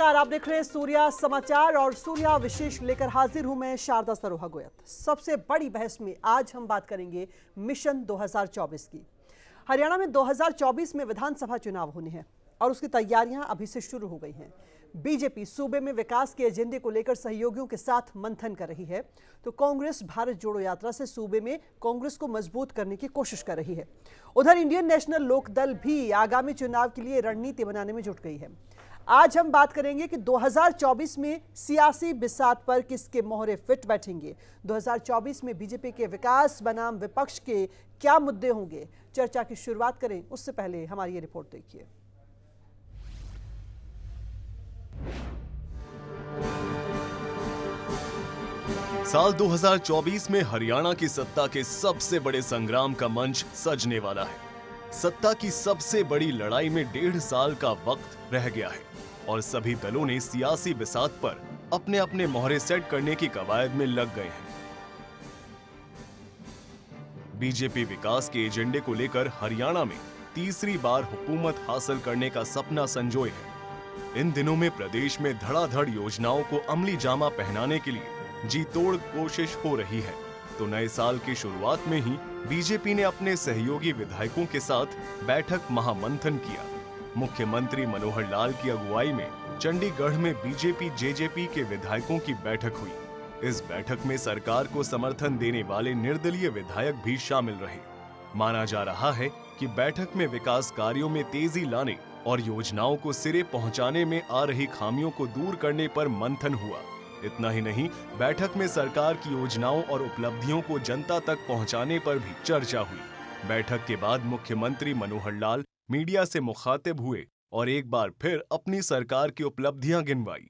नमस्कार, आप देख रहे हैं सूर्या समाचार और सूर्या विशेष लेकर हाजिर हूं मैं शारदा सरोहा गोयत। सबसे बड़ी बहस में आज हम बात करेंगे मिशन 2024 की। हरियाणा में 2024 में विधानसभा चुनाव होने हैं और उसकी तैयारियां अभी से शुरू हो गई हैं। बीजेपी सूबे में विकास के एजेंडे को लेकर सहयोगियों के साथ मंथन कर रही है, तो कांग्रेस भारत जोड़ो यात्रा से सूबे में कांग्रेस को मजबूत करने की कोशिश कर रही है। उधर इंडियन नेशनल लोकदल भी आगामी चुनाव के लिए रणनीति बनाने में जुट गई है। आज हम बात करेंगे कि 2024 में सियासी बिसात पर किसके मोहरे फिट बैठेंगे। 2024 में बीजेपी के विकास बनाम विपक्ष के क्या मुद्दे होंगे। चर्चा की शुरुआत करें उससे पहले हमारी ये रिपोर्ट देखिए। साल 2024 में हरियाणा की सत्ता के सबसे बड़े संग्राम का मंच सजने वाला है। सत्ता की सबसे बड़ी लड़ाई में 1.5 साल का वक्त रह गया है और सभी दलों ने सियासी बिसात पर अपने अपने मोहरे सेट करने की कवायद में लग गए हैं। बीजेपी विकास के एजेंडे को लेकर हरियाणा में तीसरी बार हुकूमत हासिल करने का सपना संजोए है। इन दिनों में प्रदेश में धड़ाधड़ योजनाओं को अमली जामा पहनाने के लिए जी तोड़ कोशिश हो रही है, तो नए साल की शुरुआत में ही बीजेपी ने अपने सहयोगी विधायकों के साथ बैठक महामंथन किया। मुख्यमंत्री मनोहर लाल की अगुवाई में चंडीगढ़ में बीजेपी जेजेपी के विधायकों की बैठक हुई। इस बैठक में सरकार को समर्थन देने वाले निर्दलीय विधायक भी शामिल रहे। माना जा रहा है कि बैठक में विकास कार्यों में तेजी लाने और योजनाओं को सिरे पहुंचाने में आ रही खामियों को दूर करने पर मंथन हुआ। इतना ही नहीं, बैठक में सरकार की योजनाओं और उपलब्धियों को जनता तक पहुंचाने पर भी चर्चा हुई। बैठक के बाद मुख्यमंत्री मनोहर लाल मीडिया से मुखातिब हुए और एक बार फिर अपनी सरकार की उपलब्धियां गिनवाई।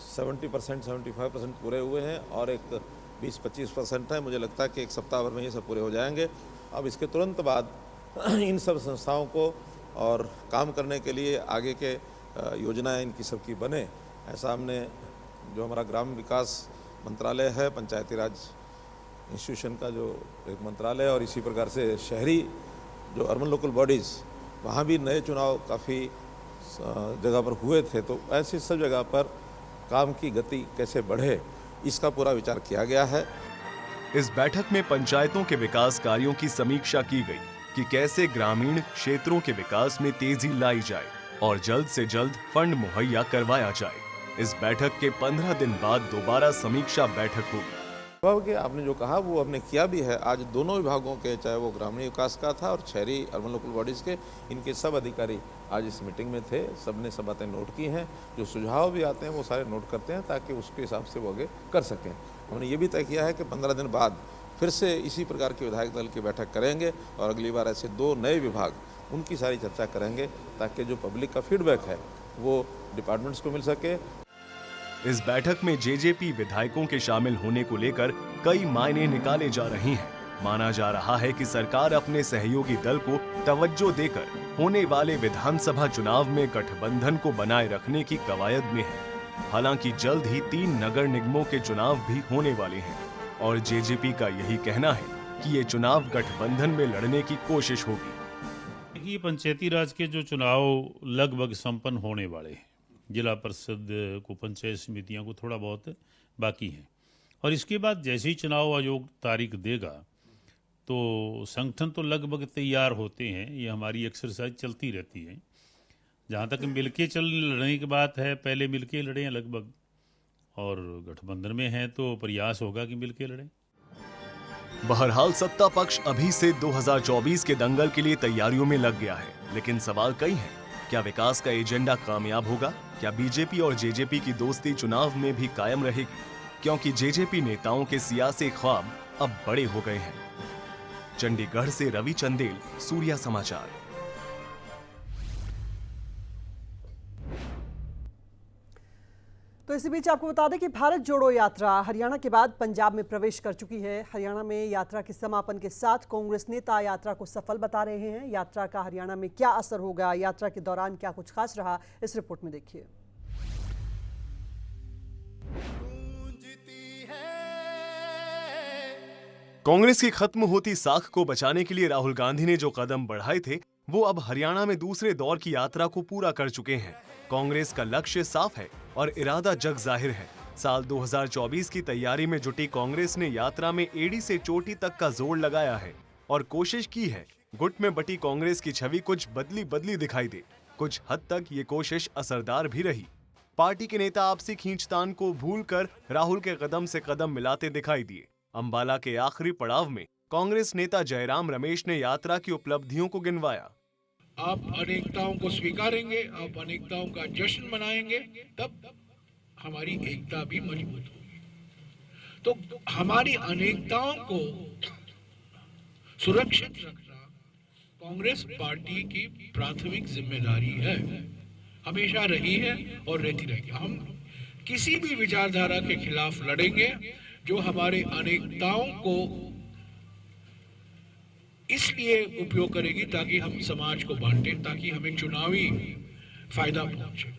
70%, 75% पूरे हुए हैं और एक 20-25% है। मुझे लगता है कि एक सप्ताह भर में ये सब पूरे हो जाएंगे। अब इसके तुरंत बाद इन सब संस्थाओं को और काम करने के लिए आगे के योजनाएं इनकी सबकी बने, ऐसा हमने जो हमारा ग्राम विकास मंत्रालय है, पंचायती राज इंस्टीट्यूशन का जो एक मंत्रालय है, और इसी प्रकार से शहरी जो अर्बन लोकल बॉडीज़, वहाँ भी नए चुनाव काफ़ी जगह पर हुए थे, तो ऐसी सब जगह पर काम की गति कैसे बढ़े, इसका पूरा विचार किया गया है। इस बैठक में पंचायतों के विकास कार्यों की समीक्षा की गई कि कैसे ग्रामीण क्षेत्रों के विकास में तेजी लाई जाए और जल्द से जल्द फंड मुहैया करवाया जाए। इस बैठक के 15 दिन बाद दोबारा समीक्षा बैठक होगी। आपने जो कहा वो हमने किया भी है। आज दोनों विभागों के, चाहे वो ग्रामीण विकास का था और शहरी अर्बन लोकल बॉडीज़ के, इनके सब अधिकारी आज इस मीटिंग में थे। सबने सब बातें नोट की हैं। जो सुझाव भी आते हैं वो सारे नोट करते हैं ताकि उसके हिसाब से वो आगे कर सकें। हमने ये भी तय किया है कि 15 दिन बाद फिर से इसी प्रकार के विधायक दल की बैठक करेंगे और अगली बार ऐसे 2 नए विभाग, उनकी सारी चर्चा करेंगे ताकि जो पब्लिक का फीडबैक है वो डिपार्टमेंट्स को मिल सके। इस बैठक में जेजेपी विधायकों के शामिल होने को लेकर कई मायने निकाले जा रहे हैं। माना जा रहा है कि सरकार अपने सहयोगी दल को तवज्जो देकर होने वाले विधानसभा चुनाव में गठबंधन को बनाए रखने की कवायद में है। हालांकि जल्द ही 3 नगर निगमों के चुनाव भी होने वाले हैं और जेजेपी का यही कहना है कि ये चुनाव गठबंधन में लड़ने की कोशिश होगी। ये पंचायती राज के जो चुनाव लगभग संपन्न होने वाले हैं, जिला परिषद को, पंचायत समितियों को थोड़ा बहुत बाकी है, और इसके बाद जैसे ही चुनाव आयोग तारीख देगा तो संगठन तो लगभग तैयार होते हैं। ये हमारी एक्सरसाइज चलती रहती है। जहाँ तक मिलके लड़ने की बात है, पहले मिलके लड़े हैं लगभग, और गठबंधन में है तो प्रयास होगा कि मिलके लड़ें। बहरहाल सत्ता पक्ष अभी से 2024 के दंगल के लिए तैयारियों में लग गया है, लेकिन सवाल कई हैं। क्या विकास का एजेंडा कामयाब होगा? क्या बीजेपी और जेजेपी की दोस्ती चुनाव में भी कायम रहेगी? क्योंकि जेजेपी नेताओं के सियासी ख्वाब अब बड़े हो गए हैं। चंडीगढ़ से रवि चंदेल, सूर्या समाचार। तो इसी बीच आपको बता दें कि भारत जोड़ो यात्रा हरियाणा के बाद पंजाब में प्रवेश कर चुकी है। हरियाणा में यात्रा के समापन के साथ कांग्रेस नेता यात्रा को सफल बता रहे हैं। यात्रा का हरियाणा में क्या असर होगा, यात्रा के दौरान क्या कुछ खास रहा, इस रिपोर्ट में देखिए। कांग्रेस की खत्म होती साख को बचाने के लिए राहुल गांधी ने जो कदम बढ़ाए थे, वो अब हरियाणा में दूसरे दौर की यात्रा को पूरा कर चुके हैं। कांग्रेस का लक्ष्य साफ है और इरादा जग जाहिर है। साल 2024 की तैयारी में जुटी कांग्रेस ने यात्रा में एड़ी से चोटी तक का जोर लगाया है और कोशिश की है गुट में बटी कांग्रेस की छवि कुछ बदली बदली दिखाई दे। कुछ हद तक ये कोशिश असरदार भी रही। पार्टी के नेता आपसी खींचतान को भूलकर राहुल के कदम से कदम मिलाते दिखाई दिए। अंबाला के आखिरी पड़ाव में कांग्रेस नेता जयराम रमेश ने यात्रा की उपलब्धियों को गिनवाया। आप अनेकताओं को स्वीकारेंगे, आप अनेकताओं का जश्न मनाएंगे, तब हमारी एकता भी मजबूत होगी। तो हमारी अनेकताओं को सुरक्षित रखना कांग्रेस पार्टी की प्राथमिक जिम्मेदारी है, हमेशा रही है और रहती रहेगी। हम किसी भी विचारधारा के खिलाफ लड़ेंगे जो हमारे अनेकताओं को इसलिए उपयोग करेगी ताकि हम समाज को बांटें, ताकि हमें चुनावी फायदा पहुंचे।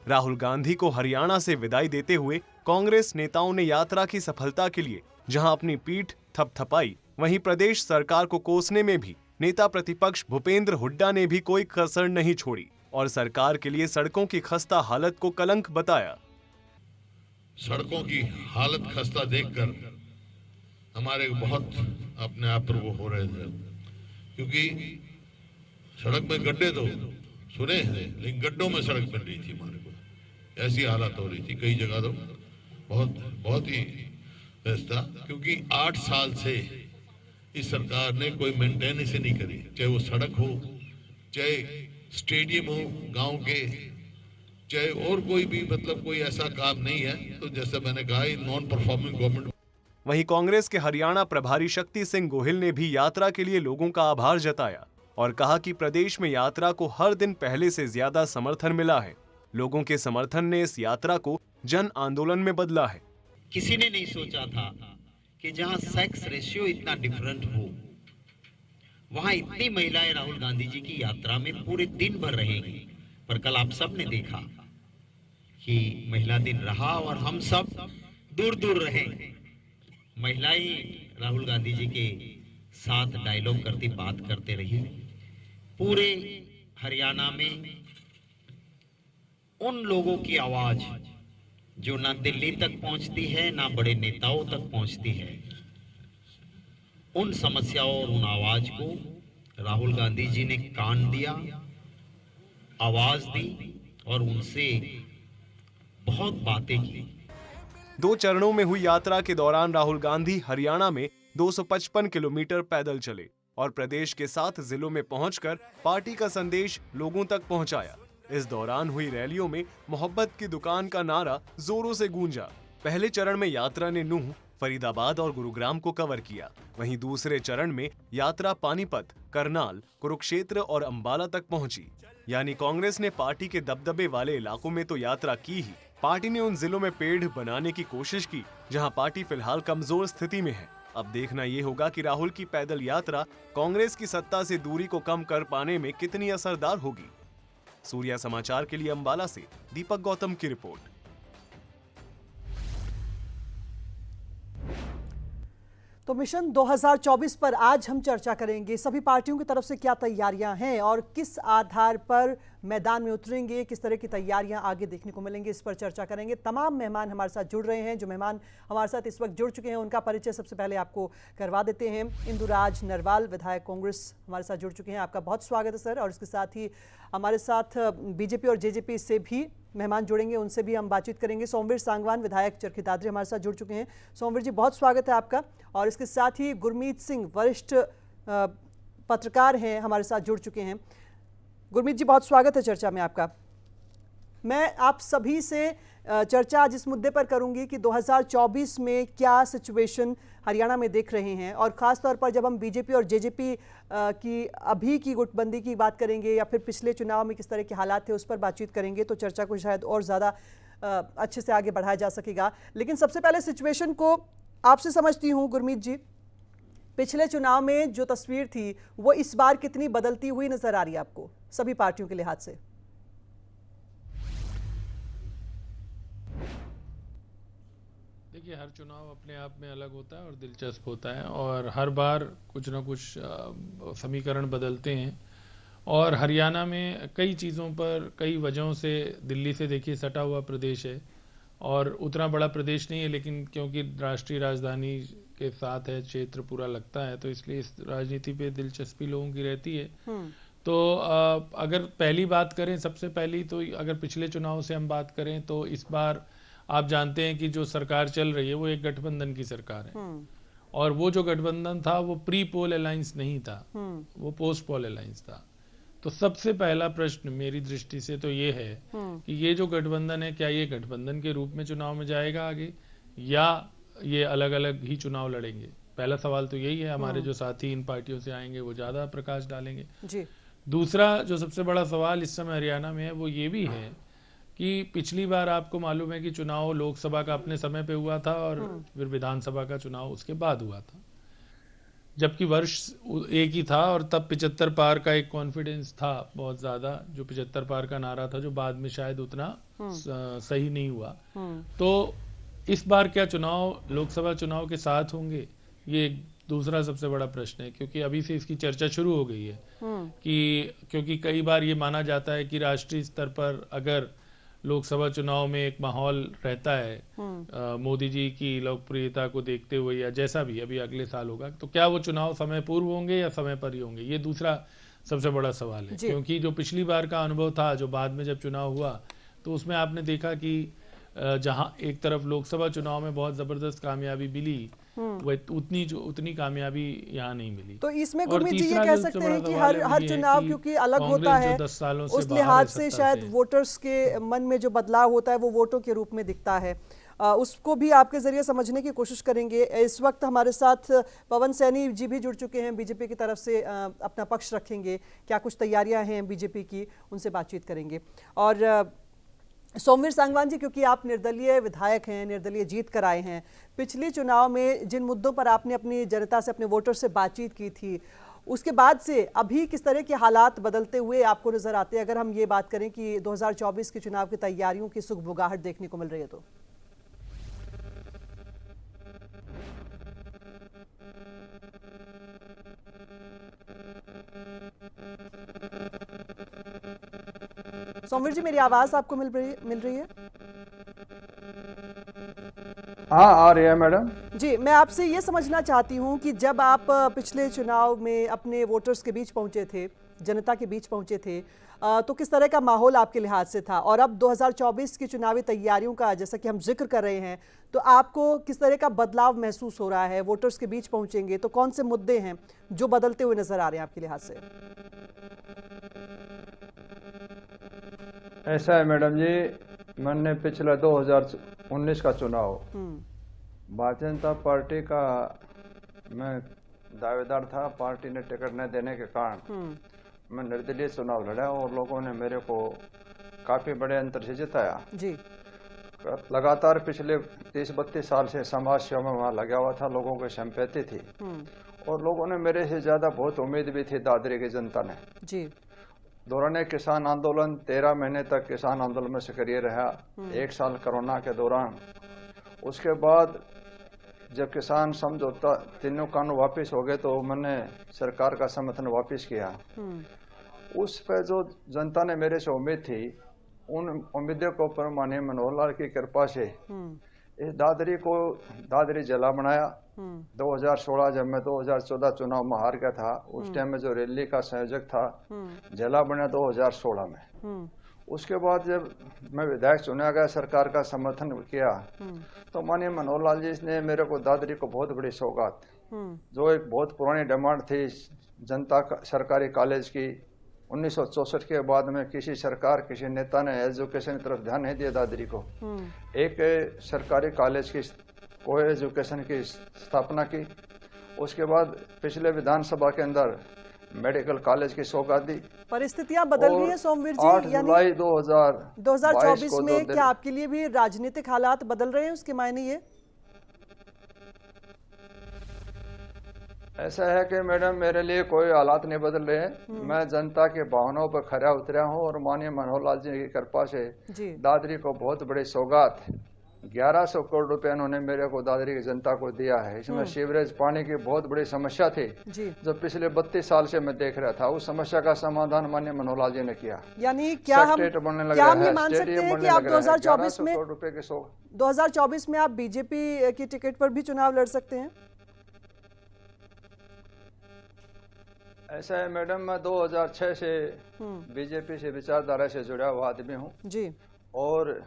राहुल गांधी को हरियाणा से विदाई देते हुए कांग्रेस नेताओं ने यात्रा की सफलता के लिए जहां अपनी पीठ थपथपाई, वहीं प्रदेश सरकार को कोसने में भी नेता प्रतिपक्ष भूपेंद्र हुड्डा ने भी कोई कसर नहीं छोड़ी और सरकार के लिए सड़कों की खस्ता हालत को कलंक बताया। सड़कों की हालत खस्ता देखकर हमारे बहुत अपने आप पर वो हो रहे थे, क्योंकि सड़क में गड्ढे तो सुने हैं लेकिन गड्ढों में सड़क बन रही थी। हमारे को ऐसी हालत हो रही थी कई जगह तो बहुत ही व्यवस्था, क्योंकि 8 साल से इस सरकार ने कोई मेंटेनेंस नहीं करी, चाहे वो सड़क हो, चाहे स्टेडियम हो गांव के, चाहे और कोई भी, मतलब कोई ऐसा काम नहीं है। तो जैसे मैंने कहा, नॉन परफॉर्मिंग गवर्नमेंट। वहीं कांग्रेस के हरियाणा प्रभारी शक्ति सिंह गोहिल ने भी यात्रा के लिए लोगों का आभार जताया और कहा कि प्रदेश में यात्रा को हर दिन पहले से ज्यादा समर्थन मिला है। लोगों के समर्थन ने इस यात्रा को जन आंदोलन में बदला है। किसी ने नहीं सोचा था कि जहां सेक्स रेशियो इतना डिफरेंट हो, वहां इतनी महिलाएं राहुल गांधी जी की यात्रा में पूरे दिन भर रहेंगी। पर कल आप सब ने देखा कि महिला दिन रहा और हम सब दूर दूर रहे। महिलाएं राहुल गांधी जी के साथ डायलॉग करती, बात करते रही। पूरे हरियाणा में उन लोगों की आवाज जो ना दिल्ली तक पहुंचती है, ना बड़े नेताओं तक पहुंचती है, उन समस्याओं और उन आवाज को राहुल गांधी जी ने कान दिया, आवाज दी और उनसे बहुत बातें की। 2 चरणों में हुई यात्रा के दौरान राहुल गांधी हरियाणा में 255 किलोमीटर पैदल चले और प्रदेश के 7 जिलों में पहुंचकर पार्टी का संदेश लोगों तक पहुंचाया। इस दौरान हुई रैलियों में मोहब्बत की दुकान का नारा जोरों से गूंजा। पहले चरण में यात्रा ने नूंह, फरीदाबाद और गुरुग्राम को कवर किया। वहीं दूसरे चरण में यात्रा पानीपत, करनाल, कुरुक्षेत्र और अंबाला तक पहुंची। यानी कांग्रेस ने पार्टी के दबदबे वाले इलाकों में तो यात्रा की ही, पार्टी ने उन जिलों में पेड़ बनाने की कोशिश की जहां पार्टी फिलहाल कमजोर स्थिति में है। अब देखना ये होगा कि राहुल की पैदल यात्रा कांग्रेस की सत्ता से दूरी को कम कर पाने में कितनी असरदार होगी। सूर्या समाचार के लिए अंबाला से दीपक गौतम की रिपोर्ट। तो मिशन 2024 पर आज हम चर्चा करेंगे। सभी पार्टियों की तरफ से क्या तैयारियां हैं और किस आधार पर मैदान में उतरेंगे, किस तरह की तैयारियां आगे देखने को मिलेंगी, इस पर चर्चा करेंगे। तमाम मेहमान हमारे साथ जुड़ रहे हैं। जो मेहमान हमारे साथ इस वक्त जुड़ चुके हैं उनका परिचय सबसे पहले आपको करवा देते हैं। इंदुराज नरवाल, विधायक कांग्रेस, हमारे साथ जुड़ चुके हैं। आपका बहुत स्वागत है सर। और इसके साथ ही हमारे साथ बीजेपी और जेजेपी से भी मेहमान जुड़ेंगे, उनसे भी हम बातचीत करेंगे। सोमवीर सांगवान, विधायक चरखी दादरी, हमारे साथ जुड़ चुके हैं। सोमवीर जी, बहुत स्वागत है आपका। और इसके साथ ही गुरमीत सिंह, वरिष्ठ पत्रकार हैं, हमारे साथ जुड़ चुके हैं। गुरमीत जी, बहुत स्वागत है चर्चा में आपका। मैं आप सभी से चर्चा आज इस मुद्दे पर करूंगी कि 2024 में क्या सिचुएशन हरियाणा में देख रहे हैं, और ख़ास तौर पर जब हम बीजेपी और जेजेपी की अभी की गुटबंदी की बात करेंगे या फिर पिछले चुनाव में किस तरह के हालात थे उस पर बातचीत करेंगे, तो चर्चा को शायद और ज़्यादा अच्छे से आगे बढ़ाया जा सकेगा। लेकिन सबसे पहले सिचुएशन को आपसे समझती हूँ गुरमीत जी। पिछले चुनाव में जो तस्वीर थी वो इस बार कितनी बदलती हुई नजर आ रही है आपको सभी पार्टियों के लिहाज से? देखिए, हर चुनाव अपने आप में अलग होता है और दिलचस्प होता है, और हर बार कुछ ना कुछ समीकरण बदलते हैं और हरियाणा में कई चीज़ों पर, कई वजहों से दिल्ली से देखिए सटा हुआ प्रदेश है और उतना बड़ा प्रदेश नहीं है, लेकिन क्योंकि राष्ट्रीय राजधानी के साथ है, क्षेत्र पूरा लगता है, तो इसलिए इस राजनीति पे दिलचस्पी लोगों की रहती है। तो अगर पहली बात करें, सबसे पहली तो अगर पिछले चुनाव से हम बात करें तो इस बार आप जानते हैं कि जो सरकार चल रही है वो एक गठबंधन की सरकार है, और वो जो गठबंधन था वो प्री पोल अलायंस नहीं था, वो पोस्ट पोल अलायंस था। तो सबसे पहला प्रश्न मेरी दृष्टि से तो ये है कि ये जो गठबंधन है, क्या ये गठबंधन के रूप में चुनाव में जाएगा आगे, या ये अलग अलग ही चुनाव लड़ेंगे? पहला सवाल तो यही है। हमारे जो साथी इन पार्टियों से आएंगे वो ज्यादा प्रकाश डालेंगे जी। दूसरा जो सबसे बड़ा सवाल इस समय हरियाणा में है वो ये भी है कि पिछली बार आपको मालूम है कि चुनाव लोकसभा का अपने समय पे हुआ था और फिर विधानसभा का चुनाव उसके बाद हुआ था, जबकि वर्ष एक ही था, और तब 75 पार का एक कॉन्फिडेंस था बहुत ज्यादा, जो 75 पार का नारा था, जो बाद में शायद उतना सही नहीं हुआ। तो इस बार क्या चुनाव लोकसभा चुनाव के साथ होंगे, ये एक दूसरा सबसे बड़ा प्रश्न है, क्योंकि अभी से इसकी चर्चा शुरू हो गई है कि क्योंकि कई बार ये माना जाता है कि राष्ट्रीय स्तर पर अगर लोकसभा चुनाव में एक माहौल रहता है मोदी जी की लोकप्रियता को देखते हुए या जैसा भी अभी अगले साल होगा, तो क्या वो चुनाव समय पूर्व होंगे या समय पर ही होंगे, ये दूसरा सबसे बड़ा सवाल है। क्योंकि जो पिछली बार का अनुभव था, जो बाद में जब चुनाव हुआ, तो उसमें आपने देखा कि जहां एक तरफ लोकसभा चुनाव में बहुत जबरदस्त कामयाबी मिली, वह उतनी कामयाबी यहाँ नहीं मिली। तो इसमें गुरमीत जी ये कह सकते हैं कि हर चुनाव क्योंकि अलग होता है, 10 सालों से उस लिहाज से शायद वोटर्स के मन में जो बदलाव होता है वो वोटों के रूप में दिखता है, उसको भी आपके जरिए समझने की कोशिश करेंगे। इस वक्त हमारे साथ पवन सैनी जी भी जुड़ चुके हैं, बीजेपी की तरफ से अपना पक्ष रखेंगे, क्या कुछ तैयारियां हैं बीजेपी की, उनसे बातचीत करेंगे। और सोमवीर सांगवान जी, क्योंकि आप निर्दलीय विधायक हैं, निर्दलीय जीत कर आए हैं, पिछले चुनाव में जिन मुद्दों पर आपने अपनी जनता से, अपने वोटर से बातचीत की थी, उसके बाद से अभी किस तरह के हालात बदलते हुए आपको नजर आते हैं, अगर हम ये बात करें कि 2024 के चुनाव की तैयारियों की सुगबुगाहट देखने को मिल रही है? तो सोमवीर जी, मेरी आवाज आपको मिल रही है? हाँ, आ रही है मैडम जी। मैं आपसे ये समझना चाहती हूँ कि जब आप पिछले चुनाव में अपने वोटर्स के बीच पहुंचे थे, जनता के बीच पहुंचे थे, तो किस तरह का माहौल आपके लिहाज से था, और अब 2024 की चुनावी तैयारियों का जैसा कि हम जिक्र कर रहे हैं, तो आपको किस तरह का बदलाव महसूस हो रहा है? वोटर्स के बीच पहुंचेंगे तो कौन से मुद्दे हैं जो बदलते हुए नजर आ रहे हैं आपके लिहाज से? ऐसा है मैडम जी, मैंने पिछला 2019 का चुनाव भारतीय जनता पार्टी का मैं दावेदार था। पार्टी ने टिकट न देने के कारण मैं निर्दलीय चुनाव लड़ा और लोगों ने मेरे को काफी बड़े अंतर से जिताया जी। लगातार पिछले 30-32 साल से समाज सेवा में वहाँ लगा हुआ था, लोगों को संपत्ति थी और लोगों ने मेरे से ज्यादा बहुत उम्मीद भी थी दादरी की जनता ने जी। दौरान किसान आंदोलन 13 महीने तक किसान आंदोलन में सक्रिय रहा, 1 साल कोरोना के दौरान। उसके बाद जब किसान समझौता तीनों कानून वापस हो गए तो मैंने सरकार का समर्थन वापस किया। उस पर जो जनता ने मेरे से उम्मीद थी, उन उम्मीदों को पर माननीय मनोहर लाल की कृपा से इस दादरी को दादरी जिला बनाया। 2016 जब मैं 2014 चुनाव में हार गया था, उस टाइम में जो रैली का संयोजक था, जिला बना 2016 में। उसके बाद जब मैं विधायक चुना गया, सरकार का समर्थन किया, तो माननीय मनोहर लाल जी ने मेरे को दादरी को बहुत बड़ी सौगात, जो एक बहुत पुरानी डिमांड थी जनता का, सरकारी कॉलेज की। 1964 के बाद में किसी सरकार, किसी नेता ने एजुकेशन की तरफ ध्यान नहीं दिया दादरी को। एक सरकारी कॉलेज की को एजुकेशन की स्थापना की। उसके बाद पिछले विधानसभा के अंदर मेडिकल कॉलेज की सौगात दी। परिस्थितियां बदल रही है सोमवीर जी, 8 जुलाई 2024 में क्या आपके लिए भी राजनीतिक हालात बदल रहे हैं, उसके मायने ये? ऐसा है कि मैडम मेरे लिए कोई हालात नहीं बदल रहे हैं। मैं जनता के भावनाओं पर खरा उतरा हूं और माननीय मनोहर लाल जी की कृपा से दादरी को बहुत बड़ी सौगात 1100 करोड़ रुपए उन्होंने मेरे को दादरी की जनता को दिया है। इसमें सीवरेज पानी की बहुत बड़ी समस्या थी जो पिछले 32 साल से मैं देख रहा था। उस समस्या का समाधान माननीय मनोहर लाल जी ने किया। यानी क्या हम ये मान सकते हैं कि आप 2024 में 2024 में आप बीजेपी की टिकट पर भी चुनाव लड़ सकते हैं? ऐसा है मैडम, मैं 2006 से बीजेपी से विचारधारा से जुड़ा हुआ आदमी हूँ जी, और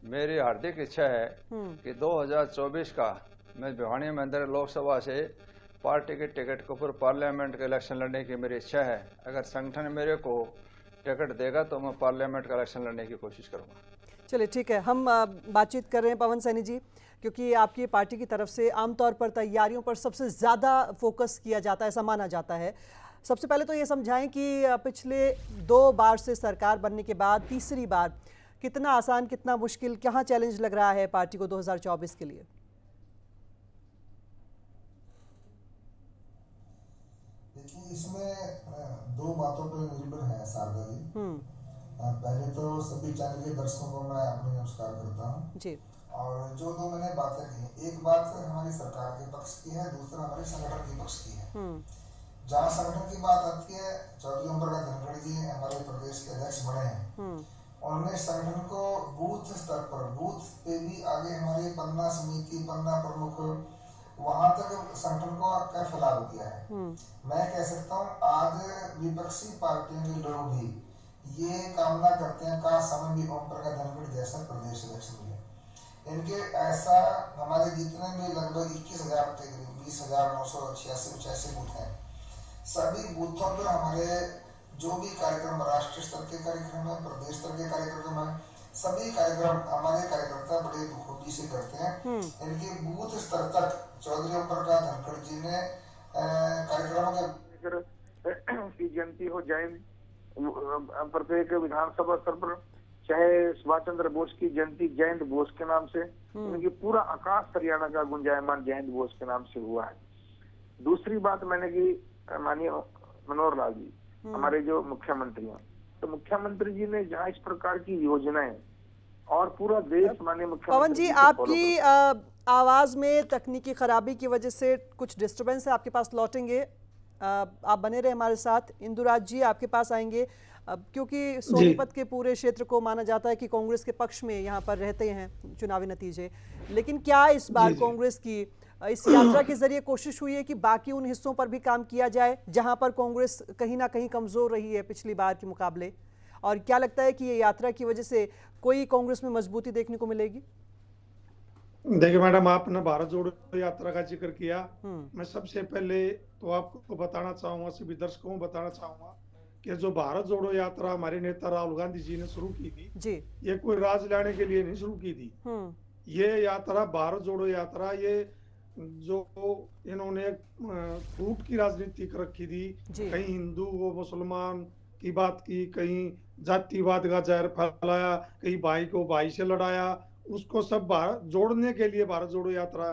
मेरी हार्दिक इच्छा है कि 2024 का मैं भिवानी मंदिर लोकसभा से पार्टी के टिकट के ऊपर पार्लियामेंट का इलेक्शन लड़ने की मेरी इच्छा है। अगर संगठन मेरे को टिकट देगा तो मैं पार्लियामेंट का इलेक्शन लड़ने की कोशिश करूंगा। चलिए ठीक है, हम बातचीत कर रहे हैं पवन सैनी जी, क्योंकि आपकी पार्टी की तरफ से आमतौर पर तैयारियों पर सबसे ज़्यादा फोकस किया जाता है, ऐसा माना जाता है। सबसे पहले तो ये समझाएं कि पिछले 2 बार से सरकार बनने के बाद तीसरी बार कितना आसान, कितना मुश्किल, कहाँ चैलेंज लग रहा है पार्टी को 2024 के लिए? देखिए, इसमें 2 बातों पर निर्भर है शारदा जी। पहले तो सभी चैनल के दर्शकों को मैं अपनी नमस्कार करता हूँ जी। और जो 2 मैंने बातें की, एक बात हमारी सरकार के पक्ष की है, दूसरा हमारे संगठन के पक्ष की है। जहाँ संगठन की बात आती है, चौधरी ओम प्रकाश धनखड़ जी हमारे प्रदेश के अध्यक्ष बने हैं। उन्होंने संगठन को बूथ स्तर पर, बूथ पे भी आगे हमारे पन्ना समिति, पन्ना प्रमुख, वहां तक संगठन को का फैलाव किया है। मैं कह सकता हूँ आज विपक्षी पार्टियों के लोग भी ये कामना करते हैं काश हमें भी ओम प्रकाश धनखड़ जैसा प्रदेश अध्यक्ष मिले। इनके ऐसा हमारे जितने भी लगभग 21,000 के करीब 20,986 बूथ हैं, सभी बूथों पर हमारे जो भी कार्यक्रम, राष्ट्रीय स्तर के कार्यक्रम है, प्रदेश स्तर के कार्यक्रम है, सभी कार्यक्रम हमारे कार्यकर्ता बड़े खूबी से करते हैं। इनके बूथ स्तर तक चौधरी ओम प्रकाश धनखड़ जी ने कार्यक्रमों की जयंती हो, प्रत्येक विधानसभा स्तर पर, चाहे सुभाष चंद्र बोस की जयंती जयंत बोस के नाम से, उनकी पूरा आकाश हरियाणा का गुंजायमान जयंत बोस के नाम से हुआ है। दूसरी बात मैंने की, माननीय मनोहर लाल जी हमारे जो मुख्यमंत्री हैं, तो मुख्यमंत्री जी ने जहाँ इस प्रकार की योजनाएं और पूरा देश माननीय मुख्यमंत्री पवन जी, आपकी आवाज में तकनीकी खराबी की वजह से कुछ डिस्टरबेंस है, आपके पास लौटेंगे, आप बने रहे हमारे साथ। इंदुराज जी आपके पास आएंगे, क्योंकि सोनीपत के पूरे क्षेत्र को माना जाता है कि कांग्रेस के पक्ष में यहाँ पर रहते हैं चुनावी नतीजे, लेकिन क्या इस बार कांग्रेस की इस यात्रा के जरिए कोशिश हुई है कि बाकी उन हिस्सों पर भी काम किया जाए जहां पर कांग्रेस कहीं ना कहीं कमजोर रही है पिछली बार के मुकाबले? और क्या लगता है कि ये यात्रा की वजह से कोई कांग्रेस में मजबूती देखने को मिलेगी? देखिए मैडम, आपने भारत जोड़ो यात्रा का जिक्र किया। मैं सबसे पहले तो आपको बताना चाहूंगा, सभी दर्शकों को बताना चाहूंगा कि जो भारत जोड़ो यात्रा हमारे नेता राहुल गांधी जी ने शुरू की थी जी, ये कोई राज लाने के लिए नहीं शुरू की थी। ये यात्रा, भारत जोड़ो यात्रा, ये जो इन्होंने फूट की राजनीति कर रखी थी, कहीं हिंदू व मुसलमान की बात की, कहीं जातिवाद का जहर फैलाया, कहीं भाई को भाई से लड़ाया, उसको सब जोड़ने के लिए भारत जोड़ो यात्रा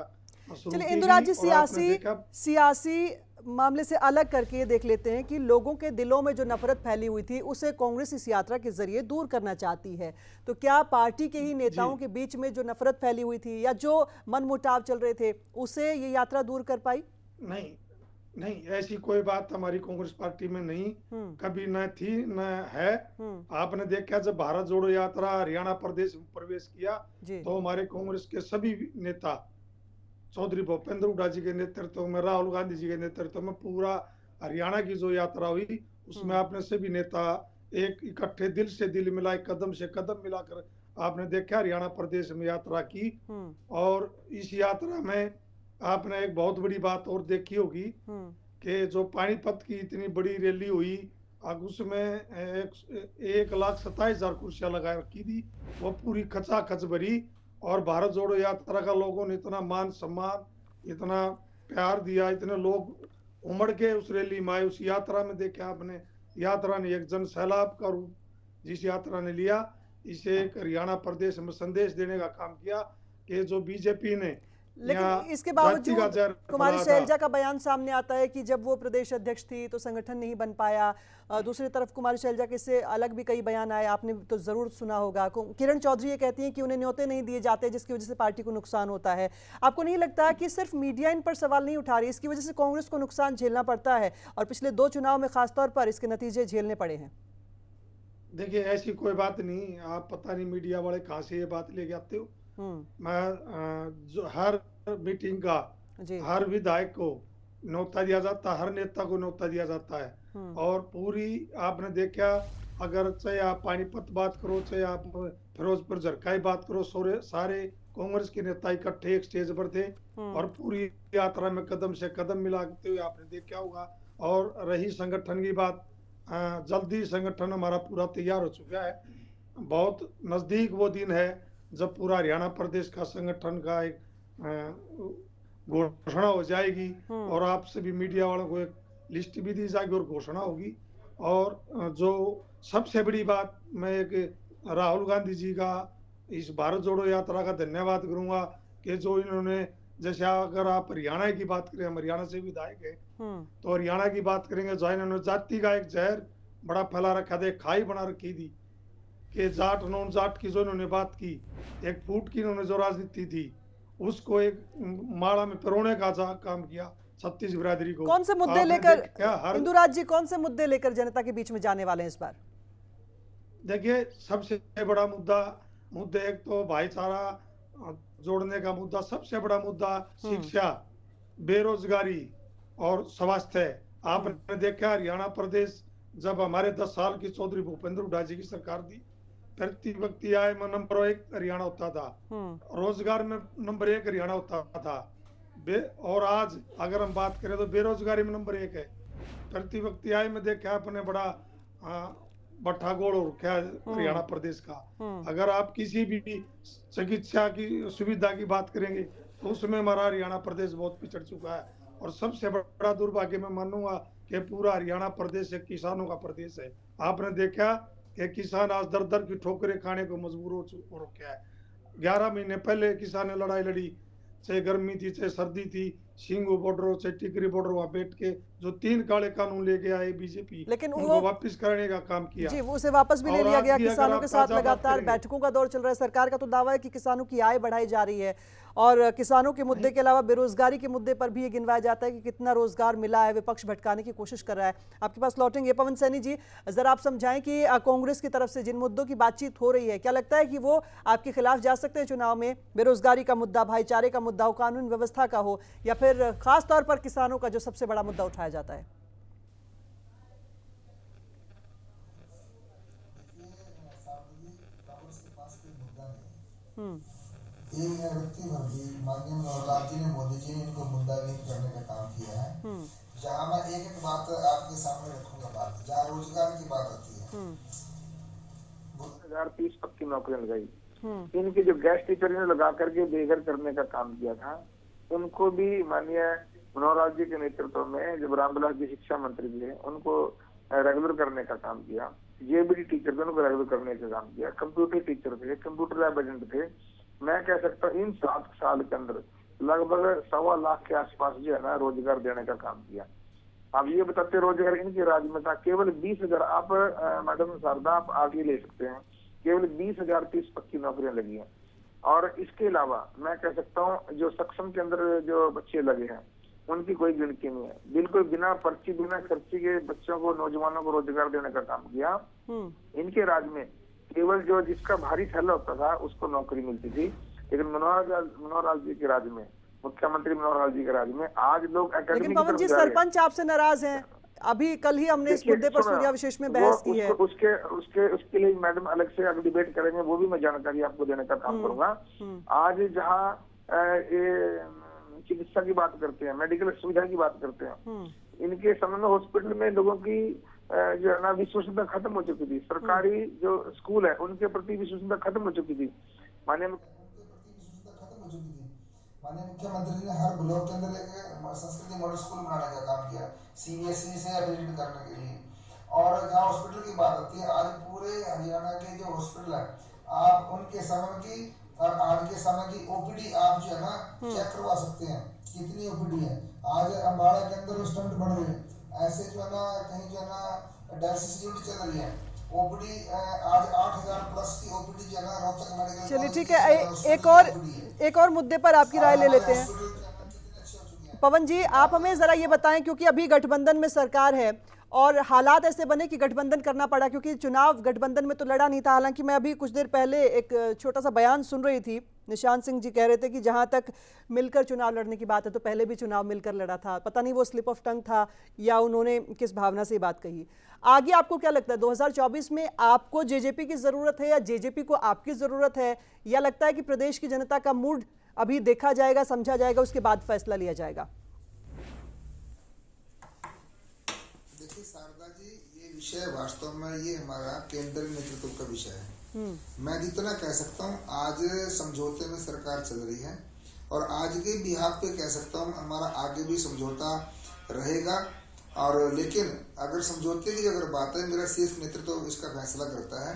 शुरू की। इंदुराज जी, सियासी मामले से अलग करके ये देख लेते हैं कि लोगों के दिलों में जो नफरत फैली हुई थी उसे कांग्रेस इस यात्रा के जरिए दूर करना चाहती है। तो क्या पार्टी के ही नेताओं के बीच में जो नफरत फैली हुई थी या जो मनमुटाव चल रहे थे उसे ये यात्रा दूर कर पाई? नहीं, ऐसी कोई बात हमारी कांग्रेस पार्टी में नहीं, कभी न थी न है। आपने देखा जब भारत जोड़ो यात्रा हरियाणा प्रदेश में प्रवेश किया तो हमारे कांग्रेस के सभी नेता, चौधरी भूपेंद्र हुड्डा जी के नेतृत्व में, राहुल गांधी जी के नेतृत्व में पूरा हरियाणा की जो यात्रा हुई उसमें आपने सभी नेता एक इकट्ठे दिल से दिल मिला, कदम से कदम मिलाकर आपने देखा हरियाणा प्रदेश में यात्रा की। और इस यात्रा में आपने एक बहुत बड़ी बात और देखी होगी कि जो पानीपत की इतनी बड़ी रैली हुई, अब उसमें 1,27,000 कुर्सियां लगा रखी थी, वो पूरी खचाखच भरी। और भारत जोड़ो यात्रा का लोगों ने इतना मान सम्मान, इतना प्यार दिया, इतने लोग उमड़ के उस रैली में आए। उस यात्रा में देखा आपने, यात्रा ने एक जन सैलाब का रूप जिस यात्रा ने लिया, इसे एक हरियाणा प्रदेश में संदेश देने का काम किया कि जो बीजेपी ने लेकिन इसके बावजूद कुमारी शैलजा का बयान सामने आता है कि जब वो प्रदेश अध्यक्ष थी तो संगठन नहीं बन पाया। दूसरी तरफ कुमारी शैलजा के से अलग भी कई बयान आए, आपने तो जरूर सुना होगा। किरण चौधरी ये कहती हैं कि उन्हें न्योते नहीं दिए जाते जिसकी वजह से पार्टी को नुकसान होता है। आपको नहीं लगता कि सिर्फ मीडिया इन पर सवाल नहीं उठा रही, इसकी वजह से कांग्रेस को नुकसान झेलना पड़ता है और पिछले 2 चुनाव में खासतौर पर इसके नतीजे झेलने पड़े हैं? देखिए ऐसी कोई बात नहीं, आप पता नहीं मीडिया वाले कहाँ से ये बात लेके आते हो। मैं जो हर मीटिंग का हर विधायक को न्योता दिया जाता है, हर नेता को न्योता दिया जाता है। और पूरी आपने देखा, अगर चाहे आप पानीपत बात करो, चाहे आप फिरोजपुर झरकाई बात करो, सारे कांग्रेस के नेता इकट्ठे एक स्टेज पर थे और पूरी यात्रा में कदम से कदम मिलाते हुए आपने देखा होगा। और रही संगठन की बात, जल्दी संगठन हमारा पूरा तैयार हो चुका है। बहुत नजदीक वो दिन है जब पूरा हरियाणा प्रदेश का संगठन का एक घोषणा हो जाएगी और आप सभी मीडिया वालों को एक लिस्ट भी दी जाएगी और घोषणा होगी। और जो सबसे बड़ी बात, मैं एक राहुल गांधी जी का इस भारत जोड़ो यात्रा का धन्यवाद करूंगा कि जो इन्होंने, जैसे अगर आप हरियाणा की बात करें, हम हरियाणा से विधायक है तो हरियाणा की बात करेंगे, जो इन्होंने जाति का एक जहर बड़ा फैला रखा था, एक खाई बना रखी थी कि जाट नॉन जाट की जो इन्होंने बात की, एक फूट की इन्होंने जो राजनीति थी उसको एक माला में पिरोने का काम किया छत्तीस बिरादरी को। कौन से मुद्दे लेकर इंदुराज जी, कौन से मुद्दे लेकर जनता के बीच में जाने वाले हैं इस बार? देखिए सबसे बड़ा मुद्दे एक तो भाईचारा जोड़ने का मुद्दा, सबसे बड़ा मुद्दा शिक्षा, बेरोजगारी और स्वास्थ्य। आपने देखा हरियाणा प्रदेश जब हमारे 10 साल की चौधरी भूपेंद्र हुड्डा जी की सरकार थी, प्रति व्यक्ति आय में नंबर 1 हरियाणा होता था, रोजगार में नंबर 1 हरियाणा होता था। और आज अगर हम बात करें तो बेरोजगारी में नंबर 1 है। प्रति व्यक्ति आय में देखा अपने बड़ा बट्ठा गोड़ हो रखा है हरियाणा प्रदेश का। अगर आप किसी भी चिकित्सा की सुविधा की बात करेंगे तो उसमें हमारा हरियाणा प्रदेश बहुत पिछड़ चुका है। और सबसे बड़ा दुर्भाग्य मैं मानूंगा कि पूरा हरियाणा प्रदेश एक किसानों का प्रदेश है। आपने देखा कि किसान आज दर दर की ठोकरें खाने को मजबूर हो रखा है। 11 महीने पहले किसान ने लड़ाई लड़ी, चाहे गर्मी थी चाहे सर्दी थी, सिंगू बॉर्डर चाहे टिकरी बॉर्डर, वहां बैठ के जो 3 काले कानून लेके आए बीजेपी, लेकिन उनको वापस करने का काम किया जी, वो उसे वापस भी ले लिया गया। किसानों के साथ लगातार बैठकों का दौर चल रहा है। सरकार का तो दावा है कि किसानों की आय बढ़ाई जा रही है और किसानों के मुद्दे के अलावा बेरोजगारी के मुद्दे पर भी ये गिनवाया जाता है कि कितना रोजगार मिला है। विपक्ष भटकाने की कोशिश कर रहा है। आपके पास लौटेंगे पवन सैनी जी, जरा आप समझाएं कि कांग्रेस की तरफ से जिन मुद्दों की बातचीत हो रही है, क्या लगता है कि वो आपके खिलाफ जा सकते हैं चुनाव में? बेरोजगारी का मुद्दा, भाईचारे का मुद्दा हो, कानून व्यवस्था का हो, या फिर खास तौर पर किसानों का जो सबसे बड़ा मुद्दा उठाया जाता है? एक व्यक्ति भर भी माननीय मनोहर लाल जी ने, मोदी जी ने इनको मुद्दा नहीं करने का काम किया है। जहाँ मैं एक बात आपके सामने रखूंगा, बात जहाँ रोजगार की बात आती है, 2030 पक्की नौकरियां लगाई। इनके जो गेस्ट टीचर ने लगा करके बेघर करने का काम किया था, उनको भी माननीय मनोहर लाल जी के नेतृत्व में जब रामविलास जी शिक्षा मंत्री थे, उनको रेगुलर करने का काम किया। जेबीडी टीचर थे, उनको रेगुलर करने का काम किया। कंप्यूटर टीचर थे, कंप्यूटर लैब एजेंट थे। मैं कह सकता हूँ इन 7 साल के अंदर लगभग 1.25 लाख के आसपास जो है ना रोजगार देने का काम किया। अब ये बताते रोजगार इनके राज्य में था केवल 20,000। आप मैडम शारदा आप आगे ले सकते हैं, केवल 20,030 पक्की नौकरियां लगी हैं। और इसके अलावा मैं कह सकता हूँ जो सक्षम के अंदर जो बच्चे लगे हैं उनकी कोई गिनती नहीं है। बिल्कुल बिना पर्ची बिना खर्ची के बच्चों को, नौजवानों को रोजगार देने का काम किया। इनके राज्य में केवल जो जिसका भारी थैला होता था उसको नौकरी मिलती थी, लेकिन मनोहर लाल जी के राज्य में, मुख्यमंत्री मनोहर लाल जी के राज्य में आज लोग एकेडमी। लेकिन पवन जी, सरपंच आपसे नाराज हैं। अभी कल ही हमने इस मुद्दे पर सूर्या विशेष में बहस की है। उसके लिए मैडम अलग से अगर डिबेट करेंगे, वो भी मैं जानकारी आपको देने का काम करूंगा। आज जहाँ चिकित्सा की बात करते हैं, मेडिकल सुविधा की बात करते हैं, इनके समय में हॉस्पिटल में लोगों की जो है ना विश्वसनीयता खत्म हो चुकी थी। सरकारी जो स्कूल है उनके प्रति विश्वसनीयता खत्म हो चुकी थी। माननीय मुख्यमंत्री ने हर ब्लॉक के अंदर एक संस्कृति मॉडल स्कूल बनाने का काम किया, सीबीएसई से एफिलिएट करने के लिए। और जहाँ हॉस्पिटल की बात होती है, आज पूरे हरियाणा के जो हॉस्पिटल है, आप उनके समय की और आज के समय की ओपीडी आप जो है ना चेक करवा सकते हैं कितनी ओपीडी है। आज अम्बाड़ा के अंदर स्टंट बढ़ रहे हैं, ऐसे जो है ना कहीं जो है ना डायलिसिस यूनिट चल रही है, ओपीडी आज 8000 प्लस की ओपीडी जो है ना रोहतक मेडिकल। चलिए ठीक है, एक और मुद्दे पर आपकी राय ले लेते हैं। पवन जी, आप हमें जरा ये बताएं, क्योंकि अभी गठबंधन में सरकार है और हालात ऐसे बने कि गठबंधन करना पड़ा, क्योंकि चुनाव गठबंधन में तो लड़ा नहीं था। हालांकि मैं अभी कुछ देर पहले एक छोटा सा बयान सुन रही थी, निशांत सिंह जी कह रहे थे कि जहां तक मिलकर चुनाव लड़ने की बात है तो पहले भी चुनाव मिलकर लड़ा था। पता नहीं वो स्लिप ऑफ टंग था या उन्होंने किस भावना से ये बात कही। आगे आपको क्या लगता है, 2024 में आपको जेजेपी की जरूरत है या जेजेपी को आपकी जरूरत है, या लगता है कि प्रदेश की जनता का मूड अभी देखा जाएगा, समझा जाएगा, उसके बाद फैसला लिया जाएगा? देखिए शारदा जी, ये विषय वास्तव में ये हमारा केंद्रीय नेतृत्व का विषय है। मैं जितना कह सकता हूँ, आज समझौते में सरकार चल रही है और आज के बिहाफ पे कह सकता हूँ हमारा आगे भी समझौता रहेगा। और लेकिन अगर समझौते की अगर बात है, मेरा शीर्ष नेतृत्व इसका फैसला करता है।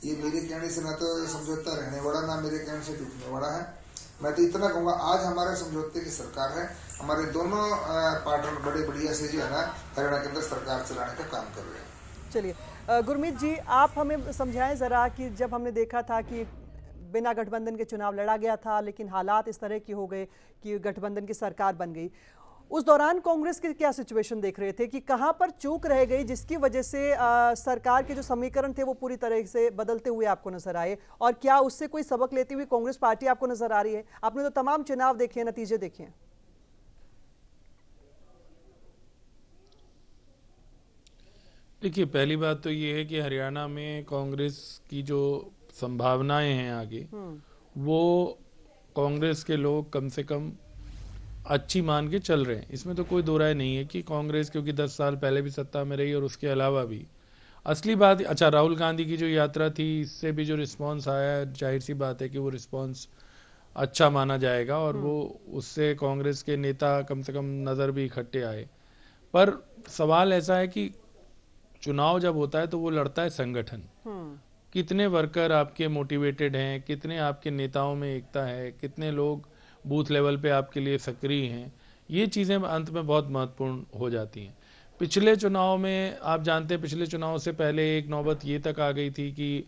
ये मेरे कहने से ना तो समझौता रहने वाला, ना मेरे कहने से टूटने वाला है। मैं तो इतना कहूँगा, आज हमारे समझौते की सरकार है, हमारे दोनों पार्टनर बड़े बढ़िया से जो है ना हरियाणा के अंदर सरकार चलाने का काम कर रहे हैं। चलिए गुरमीत जी, आप हमें समझाएं जरा कि जब हमने देखा था कि बिना गठबंधन के चुनाव लड़ा गया था, लेकिन हालात इस तरह के हो गए कि गठबंधन की सरकार बन गई, उस दौरान कांग्रेस की क्या सिचुएशन देख रहे थे कि कहां पर चूक रह गई जिसकी वजह से सरकार के जो समीकरण थे वो पूरी तरह से बदलते हुए आपको नजर आए, और क्या उससे कोई सबक लेती हुई कांग्रेस पार्टी आपको नजर आ रही है? आपने तो तमाम चुनाव देखे हैं, नतीजे देखे हैं। देखिए, पहली बात तो ये है कि हरियाणा में कांग्रेस की जो संभावनाएं हैं आगे, वो कांग्रेस के लोग कम से कम अच्छी मान के चल रहे हैं। इसमें तो कोई दो राय नहीं है कि कांग्रेस, क्योंकि 10 साल पहले भी सत्ता में रही और उसके अलावा भी असली बात, अच्छा राहुल गांधी की जो यात्रा थी, इससे भी जो रिस्पांस आया, जाहिर सी बात है कि वो रिस्पांस अच्छा माना जाएगा और वो उससे कांग्रेस के नेता कम से कम नज़र भी इकट्ठे आए। पर सवाल ऐसा है कि चुनाव जब होता है तो वो लड़ता है संगठन, कितने वर्कर आपके मोटिवेटेड हैं, कितने आपके नेताओं में एकता है, कितने लोग बूथ लेवल पे आपके लिए सक्रिय हैं, ये चीज़ें अंत में बहुत महत्वपूर्ण हो जाती हैं। पिछले चुनाव में आप जानते हैं, पिछले चुनाव से पहले एक नौबत ये तक आ गई थी कि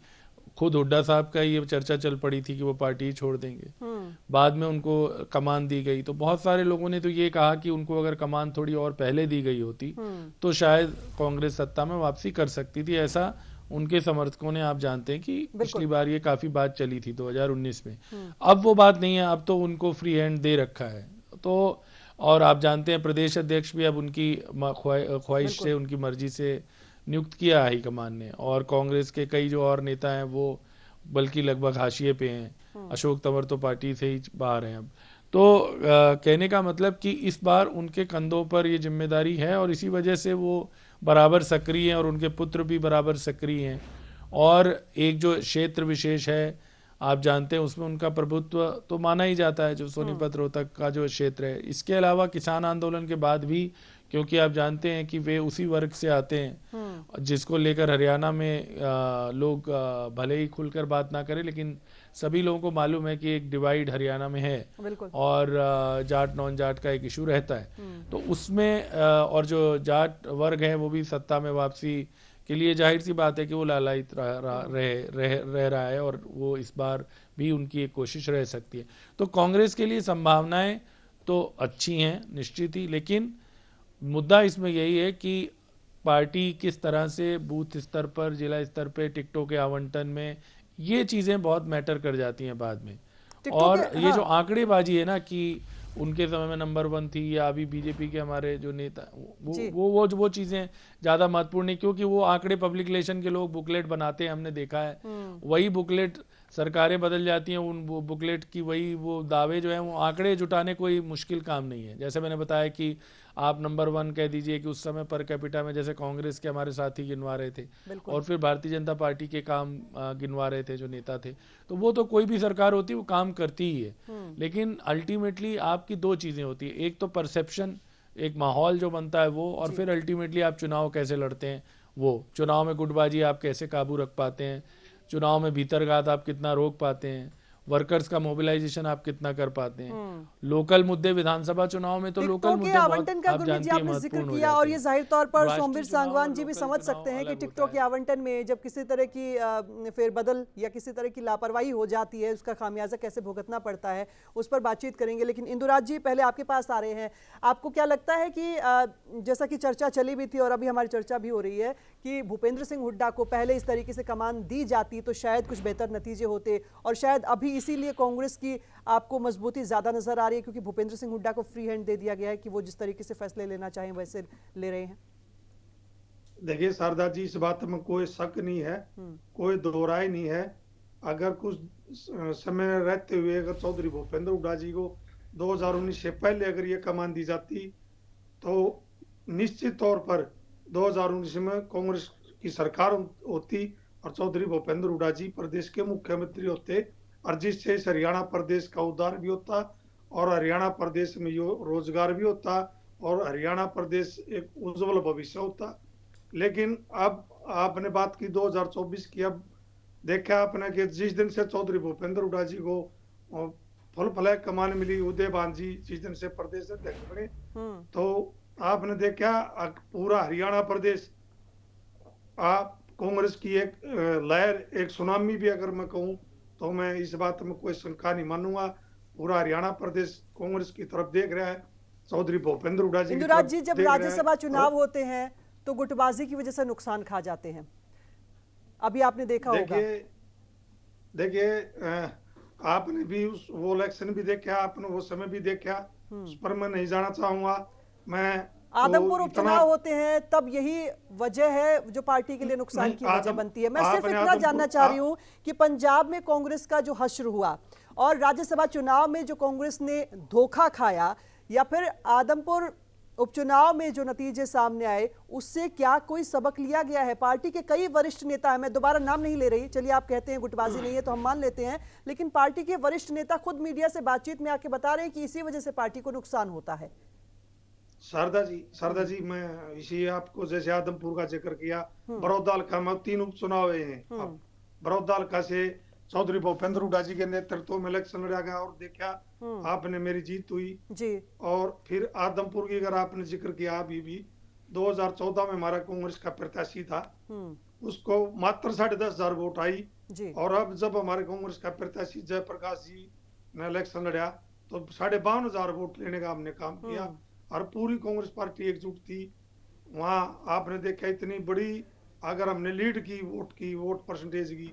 खुद हुड्डा साहब का ये चर्चा चल पड़ी थी कि वो पार्टी छोड़ देंगे। बाद में उनको कमान दी गई तो बहुत सारे लोगों ने तो ये कहा कि उनको अगर कमान थोड़ी और पहले दी गई होती तो शायद कांग्रेस सत्ता में वापसी कर सकती थी। ऐसा उनके समर्थकों ने, आप जानते हैं कि पिछली बार ये काफी बात चली थी 2019 में। अब वो बात नहीं है, अब तो उनको फ्री हैंड दे रखा है। तो और आप जानते हैं प्रदेश अध्यक्ष भी अब उनकी ख्वाहिश से, उनकी मर्जी से नियुक्त किया हाईकमान ने, और कांग्रेस के कई जो और नेता हैं वो बल्कि लगभग हाशिए पे हैं। अशोक तंवर तो पार्टी से ही बाहर हैं अब। तो कहने का मतलब कि इस बार उनके कंधों पर ये जिम्मेदारी है और इसी वजह से वो बराबर सक्रिय हैं और उनके पुत्र भी बराबर सक्रिय हैं। और एक जो क्षेत्र विशेष है, आप जानते हैं, उसमें उनका प्रभुत्व तो माना ही जाता है, जो सोनीपत रोहतक का जो क्षेत्र है। इसके अलावा किसान आंदोलन के बाद भी, क्योंकि आप जानते हैं कि वे उसी वर्ग से आते हैं जिसको लेकर हरियाणा में लोग भले ही खुलकर बात ना करें, लेकिन सभी लोगों को मालूम है कि एक डिवाइड हरियाणा में है और जाट नॉन जाट का एक इशू रहता है। तो उसमें और जो जाट वर्ग है वो भी सत्ता में वापसी के लिए जाहिर सी बात है कि वो लालायित रह रहा है और वो इस बार भी उनकी एक कोशिश रह सकती है। तो कांग्रेस के लिए संभावनाएं तो अच्छी हैं निश्चित ही, लेकिन मुद्दा इसमें यही है कि पार्टी किस तरह से बूथ स्तर पर, जिला स्तर पे टिकटों के आवंटन में, ये चीज़ें बहुत मैटर कर जाती हैं बाद में। और ये जो आंकड़ेबाजी है ना कि उनके समय में नंबर 1 थी या अभी बीजेपी के हमारे जो नेता, वो चीज़ें ज़्यादा महत्वपूर्ण नहीं, क्योंकि वो आंकड़े पब्लिक रिलेशन के लोग बुकलेट बनाते हैं, हमने देखा है। वही बुकलेट, सरकारें बदल जाती हैं, उन बुकलेट की वही वो दावे जो हैं, वो आंकड़े जुटाने कोई मुश्किल काम नहीं है। जैसे मैंने बताया कि आप नंबर 1 कह दीजिए कि उस समय पर कैपिटा में जैसे कांग्रेस के हमारे साथी गिनवा रहे थे और फिर भारतीय जनता पार्टी के काम गिनवा रहे थे जो नेता थे, तो वो तो कोई भी सरकार होती है वो काम करती ही है। लेकिन अल्टीमेटली आपकी दो चीज़ें होती है, एक तो परसेप्शन, एक माहौल जो बनता है वो, और फिर अल्टीमेटली आप चुनाव कैसे लड़ते हैं वो। चुनाव में गुटबाजी आप कैसे काबू रख पाते हैं, चुनाव में भीतरघात आप कितना रोक पाते हैं, वर्कर्स का मोबिलाइजेशन आप कितना कर पाते हैं। लोकल मुद्दे विधानसभा चुनाव में तो लोकल मुद्दे आवंटन का आप जानती हैं आपने जिक्र महत्वपूर्ण हो किया, और जाते ये हैं। जाहिर तौर पर राष्ट्रीय सोमवीर चुनाव सांगवान और जी भी लोकल समझ चुनाव सकते हैं कि अलग टिकटों होता के आवंटन में जब किसी तरह की फेरबदल या किसी तरह की लापरवाही हो जाती है, उसका खामियाजा कैसे भुगतना पड़ता है, उस पर बातचीत करेंगे। लेकिन इंदुराज जी, पहले आपके पास आ रहे हैं। आपको क्या लगता है कि जैसा कि चर्चा चली भी थी और अभी हमारी चर्चा भी हो रही है कि भूपेंद्र सिंह हुड्डा को पहले इस तरीके से कमान दी जाती तो शायद कुछ बेहतर नतीजे होते, और शायद अभी इसीलिए कांग्रेस की आपको मजबूती ज्यादा नजर आ रही है क्योंकि भूपेंद्र सिंह हुड्डा को फ्री हैंड दे दिया गया है कि वो जिस तरीके से फैसले लेना चाहें वैसे ले रहे हैं। देखिए शारदा जी, इस बात में कोई शक नहीं है, कोई दो राय नहीं है। अगर कुछ समय रहते हुए अगर चौधरी भूपेंद्र हुड्डा जी को 2019 से पहले अगर ये कमान दी जाती तो निश्चित तौर पर 2019 में कांग्रेस की सरकार होती और चौधरी भूपेंद्र हुड्डा जी प्रदेश के मुख्यमंत्री होते, और जिससे इस हरियाणा प्रदेश का उद्धार भी होता और हरियाणा प्रदेश में रोजगार भी होता और हरियाणा प्रदेश एक उज्जवल भविष्य होता। लेकिन अब आपने बात की 2024 की, अब देखा आपने कि जिस दिन से चौधरी भूपेंद्र हुड्डा जी को फुल फलैग कमान मिली, उदयभान जी जिस दिन से प्रदेश अध्यक्ष बने, तो आपने देखा पूरा हरियाणा प्रदेश कांग्रेस की एक लहर, एक सुनामी भी अगर मैं कहूं तो मैं इस बात में कोई शंका नहीं मानूंगा। पूरा हरियाणा प्रदेश कांग्रेस की तरफ देख रहा है, चौधरी भूपेंद्र हुड्डा जी। इंदुराज जी, जब राज्यसभा चुनाव होते हैं तो गुटबाजी की वजह से नुकसान खा जाते हैं, अभी आपने देखा होगा। देखिए आपने भी वो इलेक्शन भी देखा, आपने वो समय भी देखा, उस पर मैं नहीं जाना चाहूंगा। मैं आदमपुर उपचुनाव होते हैं तब यही वजह है जो पार्टी के लिए नुकसान की वजह बनती है। मैं सिर्फ इतना जानना चाह रही हूं कि पंजाब में कांग्रेस का जो हश्र हुआ और राज्यसभा चुनाव में जो कांग्रेस ने धोखा खाया, या फिर आदमपुर उपचुनाव में जो नतीजे सामने आए, उससे क्या कोई सबक लिया गया है? पार्टी के कई वरिष्ठ नेता हैं, मैं दोबारा नाम नहीं ले रही, चलिए आप कहते हैं गुटबाजी नहीं है तो हम मान लेते हैं, लेकिन पार्टी के वरिष्ठ नेता खुद मीडिया से बातचीत में आके बता रहे हैं कि इसी वजह से पार्टी को नुकसान होता है। शारदा जी, मैं इसी आपको जैसे आदमपुर का जिक्र किया, बड़ौदा हल्का में 3 उपचुनाव हुए हैं। बड़ौदा हल्का से चौधरी भूपेंद्र हुड्डा जी के नेतृत्व में इलेक्शन लड़ा गया और देखा आपने मेरी जीत हुई जी। और फिर आदमपुर की अगर आपने जिक्र किया, अभी भी 2014 में हमारा कांग्रेस का प्रत्याशी था, उसको मात्र 10,500 वोट आई जी। और अब जब हमारे कांग्रेस का प्रत्याशी जयप्रकाश जी ने इलेक्शन लड़ा तो 52,500 वोट लेने का हमने काम किया और पूरी कांग्रेस पार्टी एकजुट थी। वहां आपने देखा इतनी बड़ी अगर हमने लीड की वोट परसेंटेज की,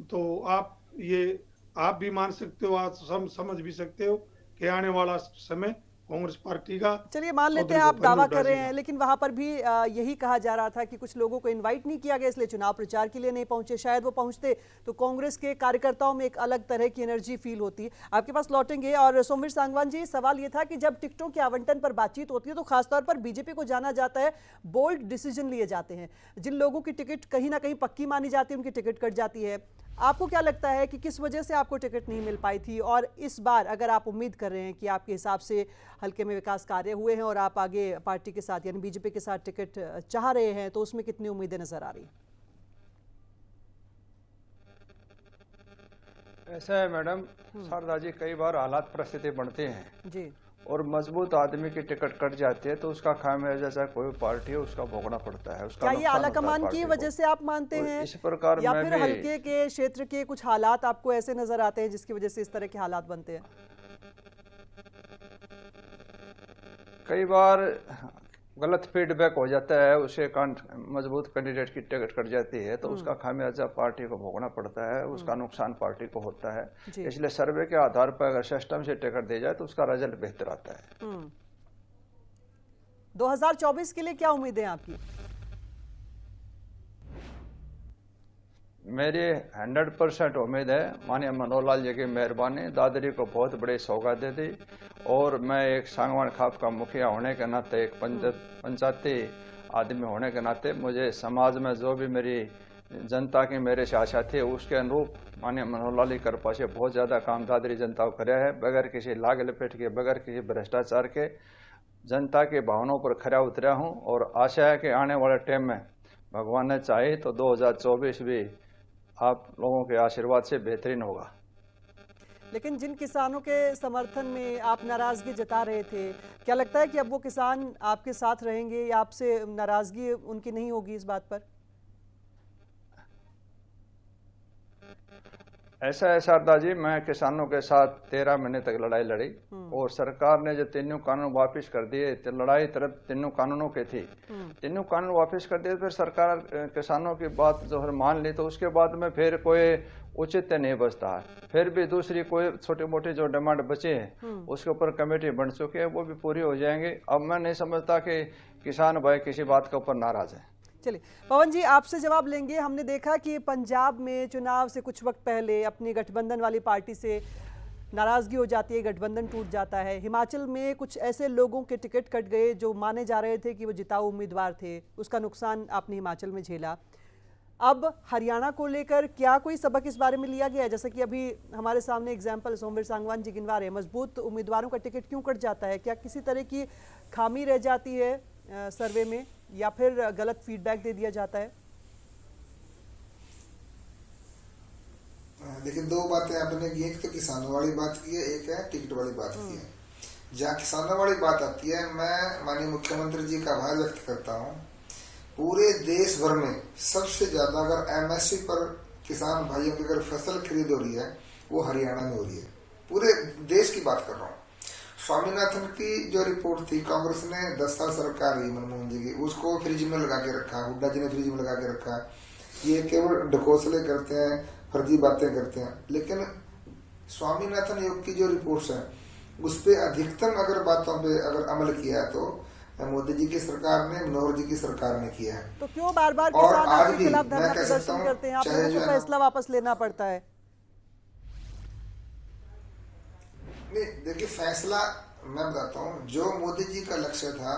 तो आप भी मान सकते हो, आप समझ भी सकते हो कि आने वाला समय कांग्रेस पार्टी का। चलिए मान लेते हैं आप दावा कर रहे हैं, लेकिन वहां पर भी यही कहा जा रहा था कि कुछ लोगों को इनवाइट नहीं किया गया इसलिए चुनाव प्रचार के लिए नहीं पहुंचे। शायद वो पहुंचते तो कांग्रेस के कार्यकर्ताओं में एक अलग तरह की एनर्जी फील होती। आपके पास लौटेंगे। और सोमवीर सांगवान जी, सवाल ये था कि जब टिकटों के आवंटन पर बातचीत होती है तो खासतौर पर बीजेपी को जाना जाता है, बोल्ड डिसीजन लिए जाते हैं, जिन लोगों की टिकट कहीं ना कहीं पक्की मानी जाती है उनकी टिकट कट जाती है। आपको क्या लगता है कि किस वजह से आपको टिकट नहीं मिल पाई थी, और इस बार अगर आप उम्मीद कर रहे हैं कि आपके हिसाब से हल्के में विकास कार्य हुए हैं और आप आगे पार्टी के साथ यानी बीजेपी के साथ टिकट चाह रहे हैं, तो उसमें कितनी उम्मीदें नजर आ रही हैं? ऐसा है मैडम शारदा जी, कई बार हालात परिस्थिति बनते हैं जी, और मजबूत आदमी की टिकट कट जाती है तो उसका खामियाजा चाहे कोई पार्टी हो उसका भोगना पड़ता है। उसका क्या ये आला कमान की वजह से आप मानते हैं, इस प्रकार या फिर हल्के के क्षेत्र के कुछ हालात आपको ऐसे नजर आते हैं जिसकी वजह से इस तरह के हालात बनते हैं? कई बार गलत फीडबैक हो जाता है, उसे मजबूत कैंडिडेट की टिकट कट जाती है तो उसका खामियाजा पार्टी को भोगना पड़ता है, उसका नुकसान पार्टी को होता है। इसलिए सर्वे के आधार पर अगर सिस्टम से टिकट दी जाए तो उसका रिजल्ट बेहतर आता है। 2024 के लिए क्या उम्मीदें आपकी? मेरी 100% उम्मीद है माननीय मनोहर लाल जी की मेहरबानी दादरी को बहुत बड़ी सौगात दे दी, और मैं एक सांगवान खाप का मुखिया होने के नाते, एक पंचायती आदमी होने के नाते, मुझे समाज में जो भी मेरी जनता की मेरे से आशा थी उसके अनुरूप माननीय मनोहर लाल की कृपा से बहुत ज़्यादा काम दादरी जनता को कराया है, बगैर किसी लाग लपेट के, बगैर किसी भ्रष्टाचार के जनता के भावनाओं पर खरा उतरा हूँ। और आशा है कि आने वाले टाइम में भगवान ने चाहे तो 2024 भी आप लोगों के आशीर्वाद से बेहतरीन होगा। लेकिन जिन किसानों के समर्थन में आप नाराजगी जता रहे थे, क्या लगता है कि अब वो किसान आपके साथ रहेंगे या आपसे नाराजगी उनकी नहीं होगी इस बात पर? ऐसा है शारदा जी, मैं किसानों के साथ 13 महीने तक लड़ाई लड़ी और सरकार ने जो तीनों कानून वापस कर दिए, तो लड़ाई तरफ तीनों कानूनों के थी, तीनों कानून वापस कर दिए, फिर सरकार किसानों की बात जो है मान ली, तो उसके बाद में फिर कोई औचित्य नहीं बचता है। फिर भी दूसरी कोई छोटे मोटे जो डिमांड बचे हैं उसके ऊपर कमेटी बन चुकी है, वो भी पूरी हो जाएंगे। अब मैं नहीं समझता कि किसान भाई किसी बात के ऊपर नाराज है। चलिए पवन जी, आपसे जवाब लेंगे। हमने देखा कि पंजाब में चुनाव से कुछ वक्त पहले अपनी गठबंधन वाली पार्टी से नाराजगी हो जाती है, गठबंधन टूट जाता है। हिमाचल में कुछ ऐसे लोगों के टिकट कट गए जो माने जा रहे थे कि वो जिताऊ उम्मीदवार थे, उसका नुकसान आपने हिमाचल में झेला। अब हरियाणा को लेकर क्या कोई सबक इस बारे में लिया गया है? जैसे कि अभी हमारे सामने एग्जाम्पल सोमवीर सांगवान जी गिनवा रहे हैं, मजबूत उम्मीदवारों का टिकट क्यों कट जाता है? क्या किसी तरह की खामी रह जाती है सर्वे में या फिर गलत फीडबैक दे दिया जाता है? देखिए, दो बातें आपने की, एक तो किसानों वाली बात की है, एक है टिकट वाली बात की है। जहाँ किसानों वाली बात आती है, मैं माननीय मुख्यमंत्री जी का आभार व्यक्त करता हूँ। पूरे देश भर में सबसे ज्यादा अगर एमएसपी पर किसान भाइयों की अगर फसल खरीद हो रही है वो हरियाणा में हो रही है। पूरे देश की बात कर रहा हूँ। स्वामीनाथन की जो रिपोर्ट थी, कांग्रेस ने 10 साल सरकार रही मनमोहन जी की, उसको फ्रिज में लगा के रखा, हुड्डा जी ने फ्रिज में लगा के रखा। ये केवल ढकोसले करते हैं, फर्जी बातें करते हैं। लेकिन स्वामीनाथन योग की जो रिपोर्ट्स हैं उस पे अधिकतम अगर बातों पे अगर अमल किया है तो मोदी जी की सरकार ने, मनोहर जी की सरकार ने किया है। तो क्यों बार बार किसान आपके खिलाफ धरना प्रदर्शन करते हैं? आप लोगों को फैसला वापस लेना पड़ता है। देखिए, फैसला मैं बताता हूँ, जो मोदी जी का लक्ष्य था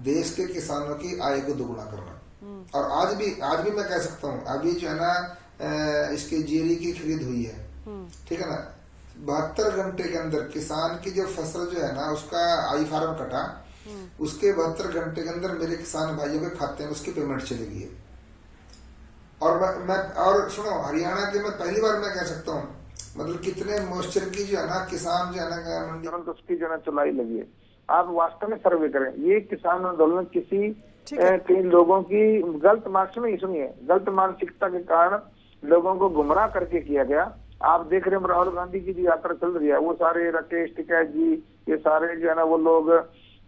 देश के किसानों की आय को दोगुना करना, और आज भी मैं कह सकता हूँ, अभी जो है ना इसकी जीरी की खरीद हुई है, ठीक है ना, 72 घंटे के अंदर किसान की जो फसल जो है ना उसका आई फार्म कटा, उसके 72 घंटे के अंदर मेरे किसान भाइयों के खाते में उसकी पेमेंट चली गई है। और मैं और सुनो, हरियाणा के मैं पहली बार मैं कह सकता हूँ, मतलब कितने मॉइस्चर की जो है ना किसान जो है ना मंडी उसकी जो है चुलाई लगी है। आप वास्तव में सर्वे करें, ये किसान आंदोलन किसी कई लोगों की गलत मानसिकता, सुनिए, गलत मानसिकता के कारण लोगों को गुमराह करके किया गया। आप देख रहे हैं राहुल गांधी की जो यात्रा चल रही है, वो सारे राकेश टिकैत जी, ये सारे जो है ना वो लोग,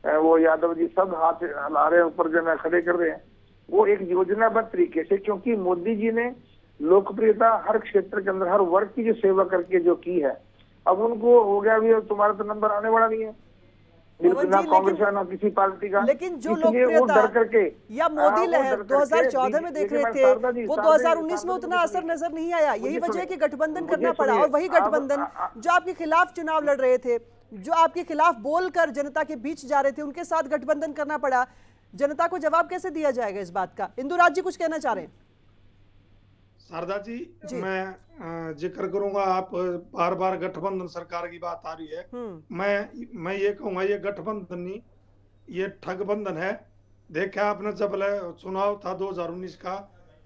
वो यादव जी सब हाथ हिला रहे हैं, ऊपर जो है खड़े कर रहे हैं। वो एक योजनाबद्ध तरीके से, क्योंकि मोदी जी ने लोकप्रियता हर क्षेत्र के अंदर हर वर्ग की जो सेवा करके जो की है, अब उनको हो गया भी तुम्हारा तो नंबर आने वाला नहीं है, ना कांग्रेस का ना किसी पार्टी का। लेकिन जो लोकप्रियता डर करके या मोदी लहर 2014 में देख रहे थे, वो 2019 में उतना असर नजर नहीं आया। यही वजह है कि गठबंधन करना पड़ा। और वही गठबंधन जो आपके खिलाफ चुनाव लड़ रहे थे, जो आपके खिलाफ बोलकर जनता के बीच जा रहे थे, उनके साथ गठबंधन करना पड़ा। जनता को जवाब कैसे दिया जाएगा इस बात का? इंदुराज जी कुछ कहना चाह रहे हैं? शारदा जी, मैं जिक्र करूंगा, आप बार बार गठबंधन सरकार की बात आ रही है, मैं ये कहूंगा ये गठबंधन नहीं, ये ठगबंधन है। देखा आपने, जब चुनाव था 2019 का,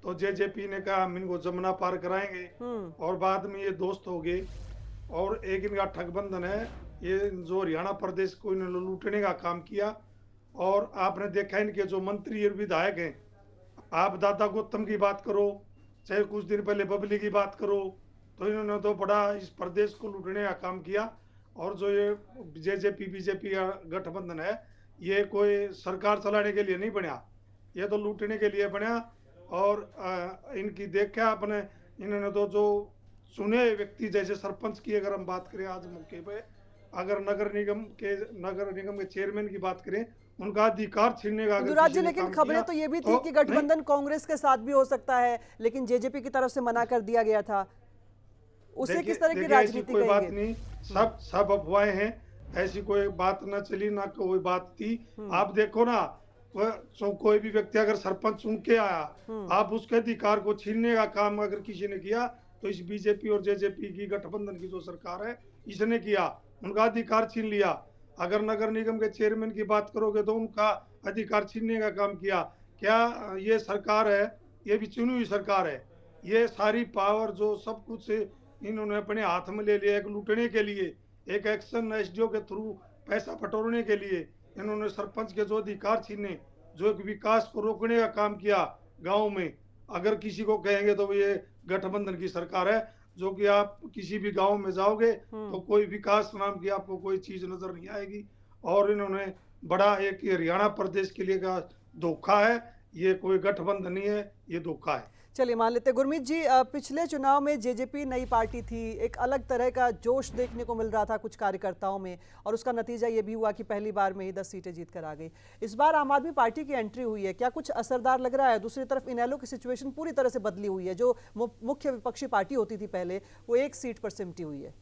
तो जेजेपी ने कहा हम इनको जमुना पार कराएंगे, और बाद में ये दोस्त हो गए, और एक इनका ठगबंधन है। ये जो हरियाणा प्रदेश को इन्होंने लूटने का काम किया। और आपने देखा इनके जो मंत्री और विधायक हैं, आप दादा गौतम की बात करो, चाहे कुछ दिन पहले बबली की बात करो, तो इन्होंने तो बड़ा इस प्रदेश को लूटने का काम किया। और जो ये जेजेपी बीजेपी का गठबंधन है, ये कोई सरकार चलाने के लिए नहीं बना, ये तो लूटने के लिए बना। और इनकी देखा आपने, इन्होंने तो जो चुने व्यक्ति, जैसे सरपंच की अगर हम बात करें आज मौके पे, अगर नगर निगम के चेयरमैन की बात करें, उनका अधिकार छीनने का। दुराज, लेकिन खबरें तो ये भी थी कि गठबंधन कांग्रेस के साथ भी हो सकता है, लेकिन जेजेपी की तरफ से मना कर दिया गया था। उसे किस तरह की राजनीति कोई बात नहीं, सब अफवाहें हैं, ऐसी कोई बात न चली ना कोई बात थी। आप देखो ना, कोई भी व्यक्ति अगर सरपंच चुन के आया, आप उसके अधिकार को छीनने का काम अगर किसी ने किया, तो इस बीजेपी और जेजेपी की गठबंधन की जो सरकार है इसने किया, उनका अधिकार छीन लिया। अगर नगर निगम के चेयरमैन की बात करोगे तो उनका अधिकार छीनने का काम किया। क्या ये सरकार है, ये भी चुनी हुई सरकार है, ये सारी पावर जो सब कुछ इन्होंने अपने हाथ में ले लिया। एक लूटने के लिए, एक एक्शन एसडीओ के थ्रू पैसा बटोरने के लिए इन्होंने सरपंच के जो अधिकार छीने, जो एक विकास को रोकने का काम किया गांव में। अगर किसी को कहेंगे तो ये गठबंधन की सरकार है, जो कि आप किसी भी गांव में जाओगे तो कोई विकास नाम की आपको कोई चीज नजर नहीं आएगी। और इन्होंने बड़ा एक हरियाणा प्रदेश के लिए का धोखा है, ये कोई गठबंधन नहीं है, ये धोखा है। चलिए मान लेते गुरमीत जी, पिछले चुनाव में जेजेपी नई पार्टी थी, एक अलग तरह का जोश देखने को मिल रहा था कुछ कार्यकर्ताओं में, और उसका नतीजा ये भी हुआ कि पहली बार में ही 10 सीटें जीत कर आ गई। इस बार आम आदमी पार्टी की एंट्री हुई है, क्या कुछ असरदार लग रहा है? दूसरी तरफ इनेलो की सिचुएशन पूरी तरह से बदली हुई है, जो मुख्य विपक्षी पार्टी होती थी पहले, वो 1 सीट पर सिमटी हुई है।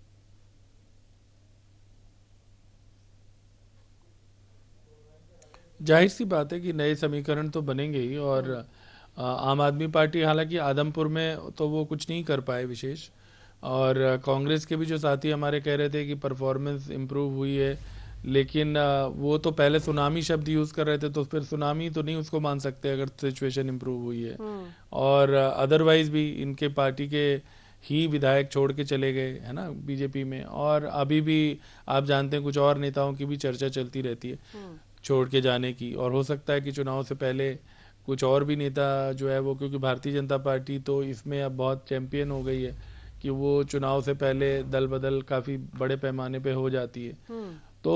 जाहिर सी बात है कि नए समीकरण तो बनेंगे ही, और आम आदमी पार्टी हालांकि आदमपुर में तो वो कुछ नहीं कर पाए विशेष, और कांग्रेस के भी जो साथी हमारे कह रहे थे कि परफॉर्मेंस इम्प्रूव हुई है, लेकिन वो तो पहले सुनामी शब्द यूज़ कर रहे थे, तो फिर सुनामी तो नहीं उसको मान सकते अगर सिचुएशन इम्प्रूव हुई है। और अदरवाइज भी इनके पार्टी के ही विधायक छोड़ के चले गए है ना बीजेपी में, और अभी भी आप जानते हैं कुछ और नेताओं की भी चर्चा चलती रहती है छोड़ के जाने की, और हो सकता है कि चुनाव से पहले कुछ और भी नेता जो है वो, क्योंकि भारतीय जनता पार्टी तो इसमें अब बहुत चैंपियन हो गई है कि वो चुनाव से पहले दल बदल काफ़ी बड़े पैमाने पे हो जाती है, तो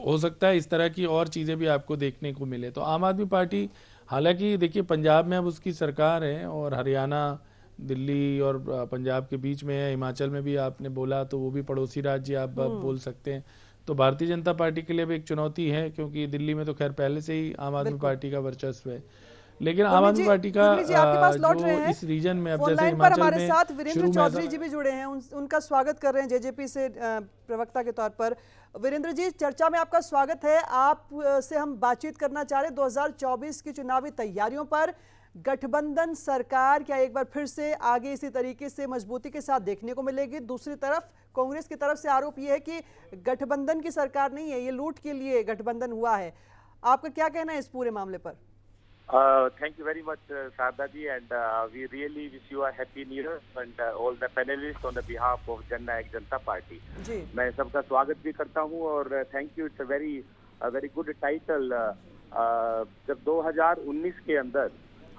हो सकता है इस तरह की और चीज़ें भी आपको देखने को मिले। तो आम आदमी पार्टी, हालांकि देखिए पंजाब में अब उसकी सरकार है, और हरियाणा दिल्ली और पंजाब के बीच में है, हिमाचल में भी आपने बोला तो वो भी पड़ोसी राज्य आप बोल सकते हैं। तो भारतीय जनता पार्टी के लिए भी एक चुनौती है, क्योंकि दिल्ली में तो खैर पहले से ही आम आदमी पार्टी का वर्चस्व है, लेकिन आम आददमी पार्टी का जो इस रीजन में अब जैसे हिमाचल में हमारे साथ वीरेंद्र चौधरी जी भी जुड़े हैं, उनका स्वागत कर रहे हैं जेजेपी से प्रवक्ता के तौर पर। वीरेंद्र जी, चर्चा में आपका स्वागत है। आप से हम बातचीत करना चाह रहे हैं 2024 की चुनावी तैयारियों पर। गठबंधन सरकार क्या एक बार फिर से आगे इसी तरीके से मजबूती के साथ देखने को मिलेगी? दूसरी तरफ कांग्रेस की तरफ से आरोप यह है कि गठबंधन की सरकार नहीं है, ये लूट के लिए गठबंधन हुआ है। आपका क्या कहना है इस पूरे मामले पर? Thank you very much, Sarda ji, and we really wish you a happy new year and all the panelists on the behalf of Jan Nayak Janata Party. मैं सबका स्वागत भी करता हूँ और thank you, it's a very good title. जब 2019 के अंदर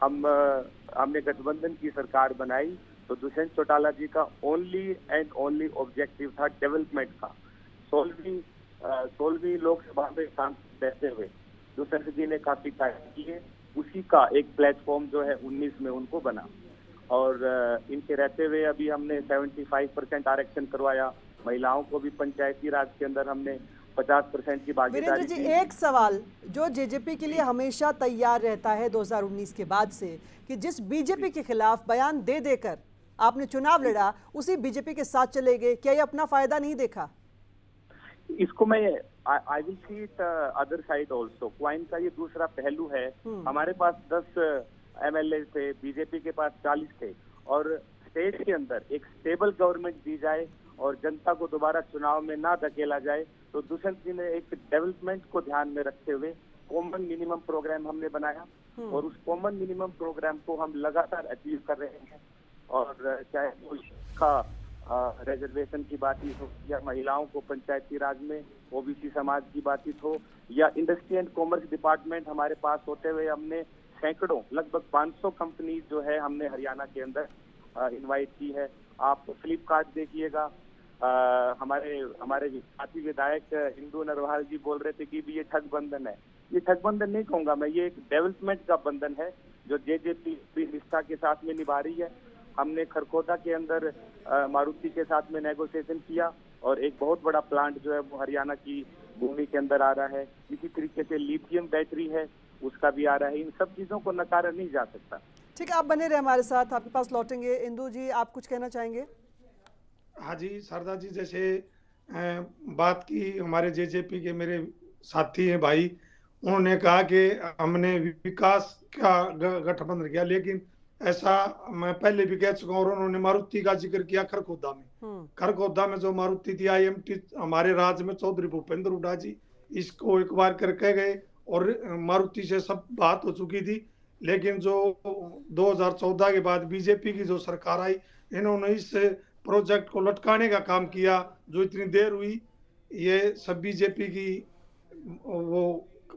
हमने गठबंधन की सरकार बनाई तो दुष्यंत चौटाला जी का ओनली एंड ओनली ऑब्जेक्टिव था डेवलपमेंट का। 16वीं लोकसभा में सांसद रहते हुए दुष्यंत जी ने काफी कार्य किए, उसी का एक प्लेटफॉर्म जो है 19 में उनको बना, और इनके रहते हुए अभी हमने 75% आरक्षण करवाया। महिलाओं को भी पंचायती राज के अंदर हमने 50% की भागीदारी वीरेंद्र जी, एक सवाल जो जेजेपी के लिए हमेशा तैयार रहता है 2019 के बाद से, कि जिस बीजेपी के खिलाफ बयान दे देकर आपने चुनाव लड़ा, उसी बीजेपी के साथ चले गए, क्या ये अपना फायदा नहीं देखा? इसको मैं I will see it other side also. Coin का ये दूसरा पहलू है। हमारे पास 10 MLA थे, बीजेपी के पास 40 थे, और स्टेट के अंदर एक स्टेबल गवर्नमेंट दी जाए और जनता को दोबारा चुनाव में ना धकेला जाए, तो दुष्यंत जी ने एक डेवलपमेंट को ध्यान में रखते हुए कॉमन मिनिमम प्रोग्राम हमने बनाया, और उस कॉमन मिनिमम प्रोग्राम को हम लगातार अचीव कर रहे हैं। और चाहे वो शिक्षा रिजर्वेशन की बातचीत हो, या महिलाओं को पंचायती राज में ओबीसी समाज की बातचीत हो, या इंडस्ट्री एंड कॉमर्स डिपार्टमेंट हमारे पास होते हुए हमने सैकड़ों, लगभग 500 कंपनीज जो है हमने हरियाणा के अंदर इनवाइट की है। आप फ्लिपकार्ट देखिएगा, हमारे साथी विधायक इंदु नरवाल जी बोल रहे थे कि भी ये ठग बंधन है। ये ठग बंधन नहीं कहूंगा मैं, ये एक डेवलपमेंट का बंधन है जो जेजेपी निष्ठा के साथ में निभा रही है। हमने खरखोदा के अंदर मारुति के साथ में नेगोशिएशन किया, और एक बहुत बड़ा प्लांट जो है वो हरियाणा की भूमि के अंदर आ रहा है। इसी तरीके से लिथियम बैटरी है, उसका भी आ रहा है। इन सब चीजों को नकारा नहीं जा सकता। ठीक है, आप बने रहे हमारे साथ, आपके पास लौटेंगे। इंदु जी, आप कुछ कहना चाहेंगे? हाँ जी, शारदा जी, जैसे बात की हमारे जेजेपी के मेरे साथी हैं भाई, उन्होंने कहा कि हमने विकास का गठबंधन किया, लेकिन ऐसा मैं पहले भी कह चुका हूँ। और उन्होंने मारुति का जिक्र किया खरखोदा में। खरखोदा में जो मारुति थी IMT हमारे राज्य में चौधरी भूपेंद्र हुड्डा जी इसको एक बार कर कह गए, और मारुति से सब बात हो चुकी थी। लेकिन जो 2014 के बाद बीजेपी की जो सरकार आई, इन्होंने इस प्रोजेक्ट को लटकाने का काम किया जो इतनी देर हुई, ये सब बीजेपी की वो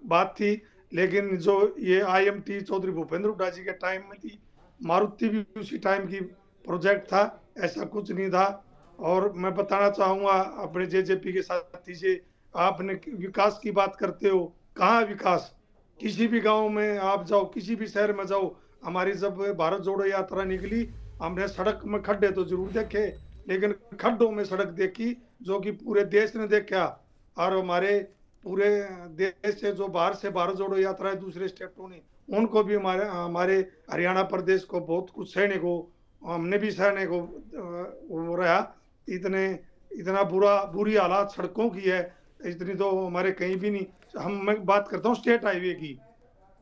बात थी। लेकिन जो ये IMT चौधरी भूपेंद्र हुड्डा जी के टाइम में थी, मारुति भी उसी टाइम की प्रोजेक्ट था, ऐसा कुछ नहीं था। और मैं बताना चाहूंगा अपने JJP के साथी से, आपने विकास की बात करते हो, कहाँ विकास? किसी भी गांव में आप जाओ, किसी भी शहर में जाओ, हमारी जब भारत जोड़ो यात्रा निकली, हमने सड़क में खड्डे तो जरूर देखे, लेकिन खड्डों में सड़क देखी जो कि पूरे देश ने देखा। और हमारे पूरे देश से जो बाहर से भारत जोड़ो यात्रा है दूसरे स्टेटों ने, उनको भी हमारे हरियाणा प्रदेश को बहुत कुछ सहने को, हमने भी सहने को रहा। इतना बुरी हालात सड़कों की है, इतनी तो हमारे कहीं भी नहीं। मैं बात करता हूँ स्टेट हाईवे की,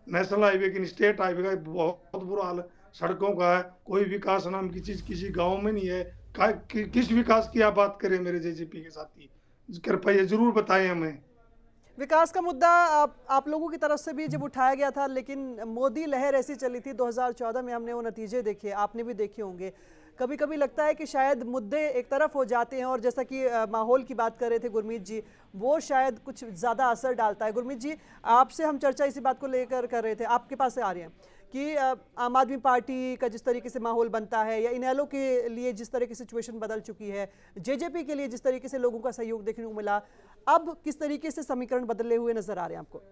नेशनल हाईवे की, स्टेट हाईवे का बहुत बुरा हाल सड़कों का है। कोई विकास नाम की चीज किसी गांव में नहीं है। किस विकास की आप बात करें मेरे JJP के साथी, कृपया ये जरूर बताएं हमें। विकास का मुद्दा आप लोगों की तरफ से भी जब उठाया गया था, लेकिन मोदी लहर ऐसी चली थी 2014 में, हमने वो नतीजे देखे, आपने भी देखे होंगे। कभी कभी लगता है कि शायद मुद्दे एक तरफ हो जाते हैं और जैसा कि माहौल की बात कर रहे थे गुरमीत जी, वो शायद कुछ ज़्यादा असर डालता है। गुरमीत जी, आपसे हम चर्चा इसी बात को लेकर कर रहे थे, आपके पास से आ रहे हैं कि आम आदमी पार्टी का जिस तरीके से माहौल बनता है, या इनेलो के लिए जिस तरह की सिचुएशन बदल चुकी है, JJP के लिए जिस तरीके से लोगों का सहयोग देखने को मिला, अब किस तरीके से समीकरण बदले हुए नजर आ रहे हैं आपको?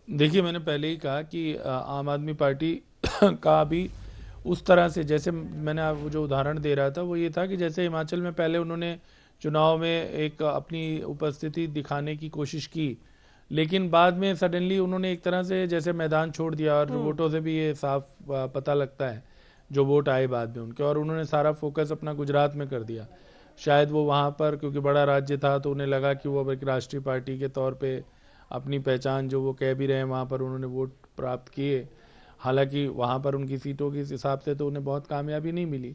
देखिए, मैंने पहले ही कहा कि आम आदमी पार्टी का भी उस तरह से, जैसे मैंने आपको जो उदाहरण दे रहा था वो ये था कि जैसे हिमाचल में पहले उन्होंने चुनाव में एक अपनी उपस्थिति दिखाने की कोशिश की, लेकिन बाद में सडनली उन्होंने एक तरह से जैसे मैदान छोड़ दिया, और वोटों से भी ये साफ पता लगता है जो वोट आए बाद में उनके, और उन्होंने सारा फोकस अपना गुजरात में कर दिया। शायद वो वहाँ पर क्योंकि बड़ा राज्य था तो उन्हें लगा कि वो अब एक राष्ट्रीय पार्टी के तौर पे अपनी पहचान, जो वो कह भी रहे हैं, वहाँ पर उन्होंने वोट प्राप्त किए। हालांकि वहाँ पर उनकी सीटों के हिसाब से तो उन्हें बहुत कामयाबी नहीं मिली,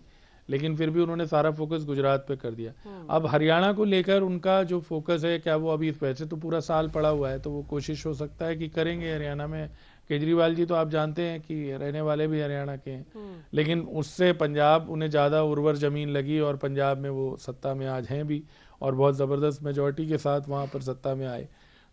लेकिन फिर भी उन्होंने सारा फोकस गुजरात पे कर दिया। अब हरियाणा को लेकर उनका जो फोकस है, क्या वो अभी वैसे तो पूरा साल पड़ा हुआ है, तो वो कोशिश हो सकता है कि करेंगे हरियाणा में। केजरीवाल जी तो आप जानते हैं कि रहने वाले भी हरियाणा के हैं, लेकिन उससे पंजाब उन्हें ज़्यादा उर्वर ज़मीन लगी और पंजाब में वो सत्ता में आज हैं भी, और बहुत ज़बरदस्त मेजॉरिटी के साथ वहाँ पर सत्ता में आए।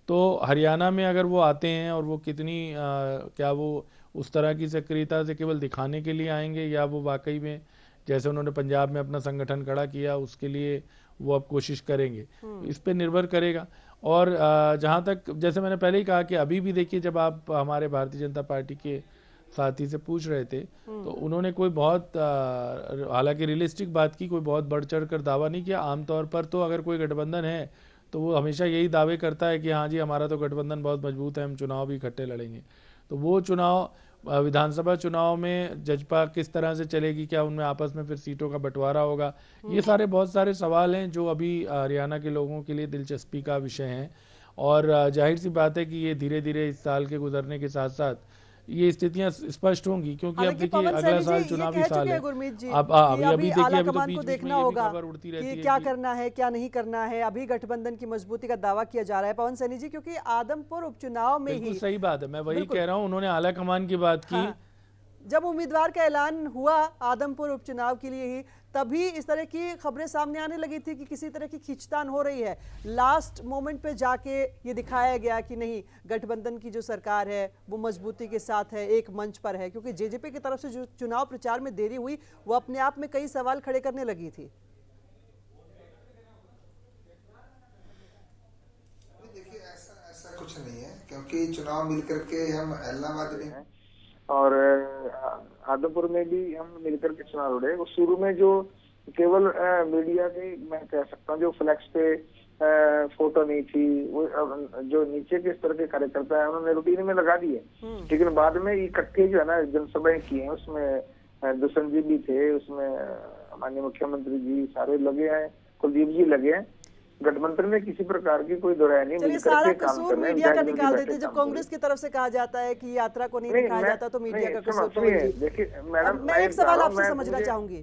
तो हरियाणा में अगर वो आते हैं और वो कितनी क्या वो उस तरह की सक्रियता से केवल दिखाने के लिए आएंगे, या वो वाकई में जैसे उन्होंने पंजाब में अपना संगठन खड़ा किया उसके लिए वो अब कोशिश करेंगे, इस पे निर्भर करेगा। और जहाँ तक जैसे मैंने पहले ही कहा कि अभी भी देखिए, जब आप हमारे भारतीय जनता पार्टी के साथी से पूछ रहे थे तो उन्होंने कोई बहुत हालांकि रियलिस्टिक बात की, कोई बहुत बढ़ चढ़ कर दावा नहीं किया। आमतौर पर तो अगर कोई गठबंधन है तो वो हमेशा यही दावे करता है कि हाँ जी हमारा तो गठबंधन बहुत मजबूत है, हम चुनाव भी इकट्ठे लड़ेंगे। तो वो चुनाव विधानसभा चुनाव में जजपा किस तरह से चलेगी, क्या उनमें आपस में फिर सीटों का बंटवारा होगा, ये सारे बहुत सारे सवाल हैं जो अभी हरियाणा के लोगों के लिए दिलचस्पी का विषय हैं। और जाहिर सी बात है कि ये धीरे धीरे इस साल के गुजरने के साथ साथ ये स्थितियां स्पष्ट होंगी, क्योंकि अब देखिए अगला साल चुनावी साल है। अब अभी देखिए, अभी तो बीच देखना होगा कि क्या करना है क्या नहीं करना है। अभी गठबंधन की मजबूती का दावा किया जा रहा है पवन सैनी जी, क्योंकि आदमपुर उपचुनाव में ही सही बात है, मैं वही कह रहा हूँ, उन्होंने आला कमान की बात की। जब उम्मीदवार का ऐलान हुआ आदमपुर उपचुनाव के लिए ही, तभी इस तरह की खबरें सामने आने लगी थी कि किसी तरह की खींचतान हो रही है। लास्ट मोमेंट पे जाके ये दिखाया गया कि नहीं, गठबंधन की जो सरकार है वो मजबूती के साथ है, एक मंच पर है। क्योंकि JJP की तरफ से जो चुनाव प्रचार में देरी हुई वो अपने आप में कई सवाल खड़े करने लगी थी। देखिए ऐसा कुछ नहीं है, क्योंकि चुनाव मिलकर के हम इलाहाबाद में और आदमपुर में भी हम मिलकर के चुनाव लड़े। शुरू में जो केवल मीडिया के, मैं कह सकता हूँ, जो फ्लैक्स पे फोटो नहीं थी, वो जो नीचे के स्तर के कार्यकर्ता है उन्होंने रूटीन में लगा दिए। लेकिन बाद में इकट्ठे जो है ना जनसभाएं की हैं, उसमें दुष्यंत जी भी थे, उसमें माननीय मुख्यमंत्री जी सारे लगे हैं, कुलदीप जी लगे हैं। गठबंधन में किसी प्रकार की कोई दो राय नहीं। चलिए, सारा कसूर मीडिया का निकाल देते। जब कांग्रेस की तरफ से कहा जाता है कि यात्रा को नहीं दिखाया जाता तो मीडिया का कसूर। देखिए मैडम, मैं एक सवाल आपसे समझना चाहूंगी,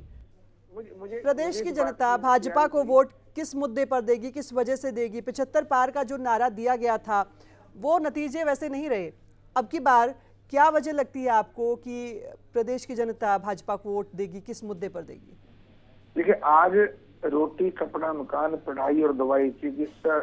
प्रदेश की जनता भाजपा को वोट किस मुद्दे पर देगी, किस वजह से देगी? 75 पार का जो नारा दिया गया था वो नतीजे वैसे नहीं रहे। अब की बार क्या वजह लगती है आपको कि प्रदेश की जनता भाजपा को वोट देगी, किस मुद्दे पर देगी? देखिए, आज रोटी, कपड़ा, मकान, पढ़ाई और दवाई, चिकित्सा,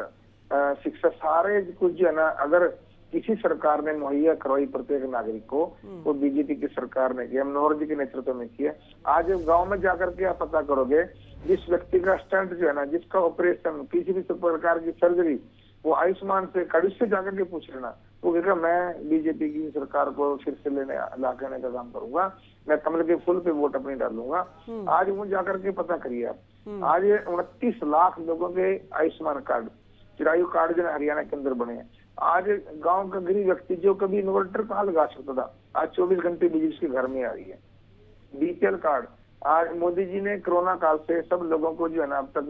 शिक्षा, सारे कुछ जो है ना, अगर किसी सरकार ने मुहैया करवाई प्रत्येक नागरिक को, वो बीजेपी की सरकार ने किया, मनोहर जी के नेतृत्व में किया। आज गांव में जाकर के आप पता करोगे, जिस व्यक्ति का स्टंट जो है ना, जिसका ऑपरेशन, किसी भी प्रकार की सर्जरी, वो आयुष्मान से कड़ी से जाकर के पूछ लेना, वो कहेगा मैं बीजेपी की सरकार को फिर से लाने का काम करूंगा, मैं कमल के फूल पे वोट अपनी डालूंगा। आज वो जाकर के पता करिए आप, आज 29 लाख लोगों के आयुष्मान कार्ड, चिरायु कार्ड जो हरियाणा के अंदर बने हैं। आज गांव का गरीब व्यक्ति जो कभी इन्वर्टर कहाँ लगा सकता था, आज 24 घंटे बिजली उसके घर में आ रही है। बीपीएल कार्ड, आज मोदी जी ने कोरोना काल से सब लोगों को जो है ना अब तक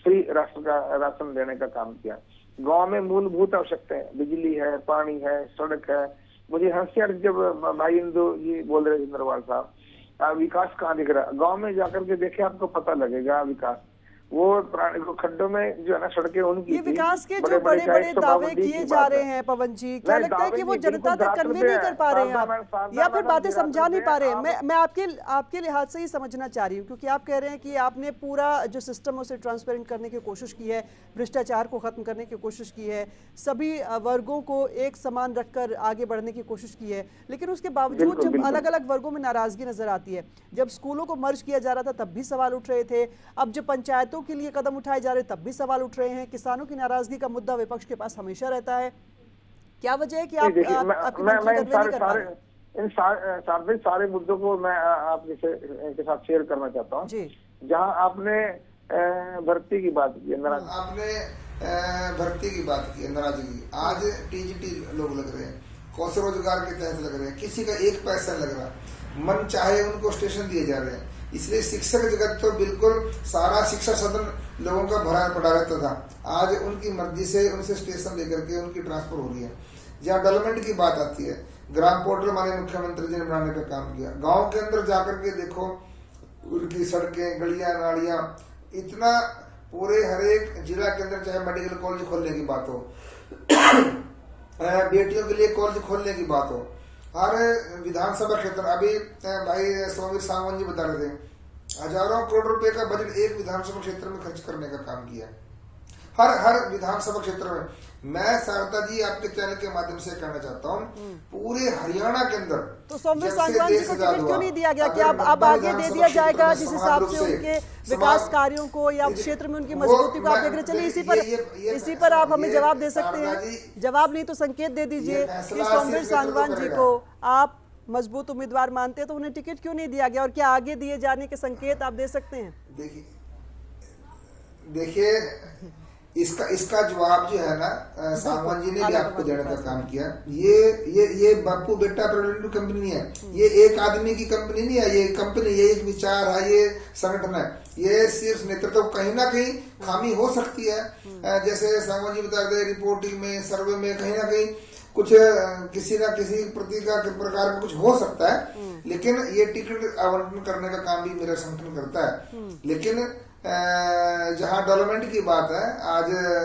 फ्री राशन देने का काम किया। गांव में मूलभूत आवश्यकताएं, बिजली है, पानी है, सड़क है। मुझे हंसियार जब भाई इंदु जी बोल रहे थे, नरवाल साहब, विकास कहाँ दिख रहा है? गांव में जाकर के देखे, आपको पता लगेगा विकास। वो खड्डों में जो है ना सड़कें उनकी, ये विकास के जो बड़े बड़े दावे किए जा रहे हैं पवन जी, क्या लगता है कि वो जनता तक कन्वे नहीं कर पा रहे हैं आप, या फिर बातें समझा नहीं पा रहे हैं? मैं आपके लिहाज से ही समझना चाह रही हूँ, क्योंकि आप कह रहे हैं कि आपने पूरा जो सिस्टम उसे ट्रांसपेरेंट करने की कोशिश की है, भ्रष्टाचार को खत्म करने की कोशिश की है, सभी वर्गों को एक समान रखकर आगे बढ़ने की कोशिश की है, लेकिन उसके बावजूद जब अलग अलग वर्गों में नाराजगी नजर आती है, जब स्कूलों को मर्ज किया जा रहा था तब भी सवाल उठ रहे थे, अब जो पंचायतों के लिए कदम उठाए जा रहे तब भी सवाल उठ रहे हैं, किसानों की नाराजगी का मुद्दा विपक्ष के पास हमेशा रहता है। क्या वजह है कि मैं सारे मुद्दों को मैं आपके साथ शेयर करना चाहता हूँ। जहाँ आपने भर्ती की बात की, आपने भर्ती की बात की, नाराजगी, आज टीजीटी लोग लग रहे हैं, कौशल रोजगार के तहत लग रहे हैं, किसी का एक पैसा लग रहा, मन चाहे उनको स्टेशन दिए जा रहे हैं। इसलिए शिक्षक जगत तो बिल्कुल सारा शिक्षा सदन लोगों का भरा पड़ा रहता था, आज उनकी मर्जी से उनसे स्टेशन लेकर के उनकी ट्रांसफर हो रही है। जहाँ डेवलपमेंट की बात आती है, ग्राम पोर्टल माननीय मुख्यमंत्री जी ने बनाने का काम किया, गांव के अंदर जाकर के देखो, उनकी सड़कें, गलियां, नालियां, इतना पूरे हर एक जिला के अंदर, चाहे मेडिकल कॉलेज खोलने की बात हो, बेटियों के लिए कॉलेज खोलने की बात हो, हर विधानसभा क्षेत्र, अभी भाई सोमवीर सांगवान जी बता रहे थे, हजारों करोड़ रुपए का बजट एक विधानसभा क्षेत्र में खर्च करने का काम किया, हर विधानसभा क्षेत्र में। मैं शारदा जी आपके चैनल के माध्यम से कहना चाहता हूँ, पूरे हरियाणा के अंदर तो सोमवीर सांगवान जी को टिकट क्यों नहीं दिया गया? कि अब आगे दे दिया जाएगा जिस हिसाब से उनके विकास कार्यों को या क्षेत्र में उनकी मजबूती को आप देख रहे? चलिए इसी पर आप हमें जवाब दे सकते हैं। जवाब नहीं तो संकेत दे दीजिए कि सोमवीर सांगवान जी को आप मजबूत उम्मीदवार मानते हैं, तो उन्हें टिकट क्यों नहीं दिया गया, और क्या आगे दिए जाने के संकेत आप दे सकते हैं? देखिए इसका जवाब जो है ना, सांगवान जी ने भी आपको देने का काम किया। ये बापू बेटा प्रोडक्टिव कंपनी नहीं है, ये एक आदमी की कंपनी नहीं है, ये कंपनी, ये एक विचार है, ये संगठन है। ये सिर्फ नेतृत्व, कहीं ना कहीं खामी हो सकती है, जैसे सांगवान जी बता रहे, रिपोर्टिंग में, सर्वे में कहीं ना कहीं कुछ किसी ना किसी प्रकार का कुछ हो सकता है, लेकिन ये टिकट आवंटन करने का काम भी मेरा संगठन करता है। लेकिन जहाँ डेवलपमेंट की बात है, आज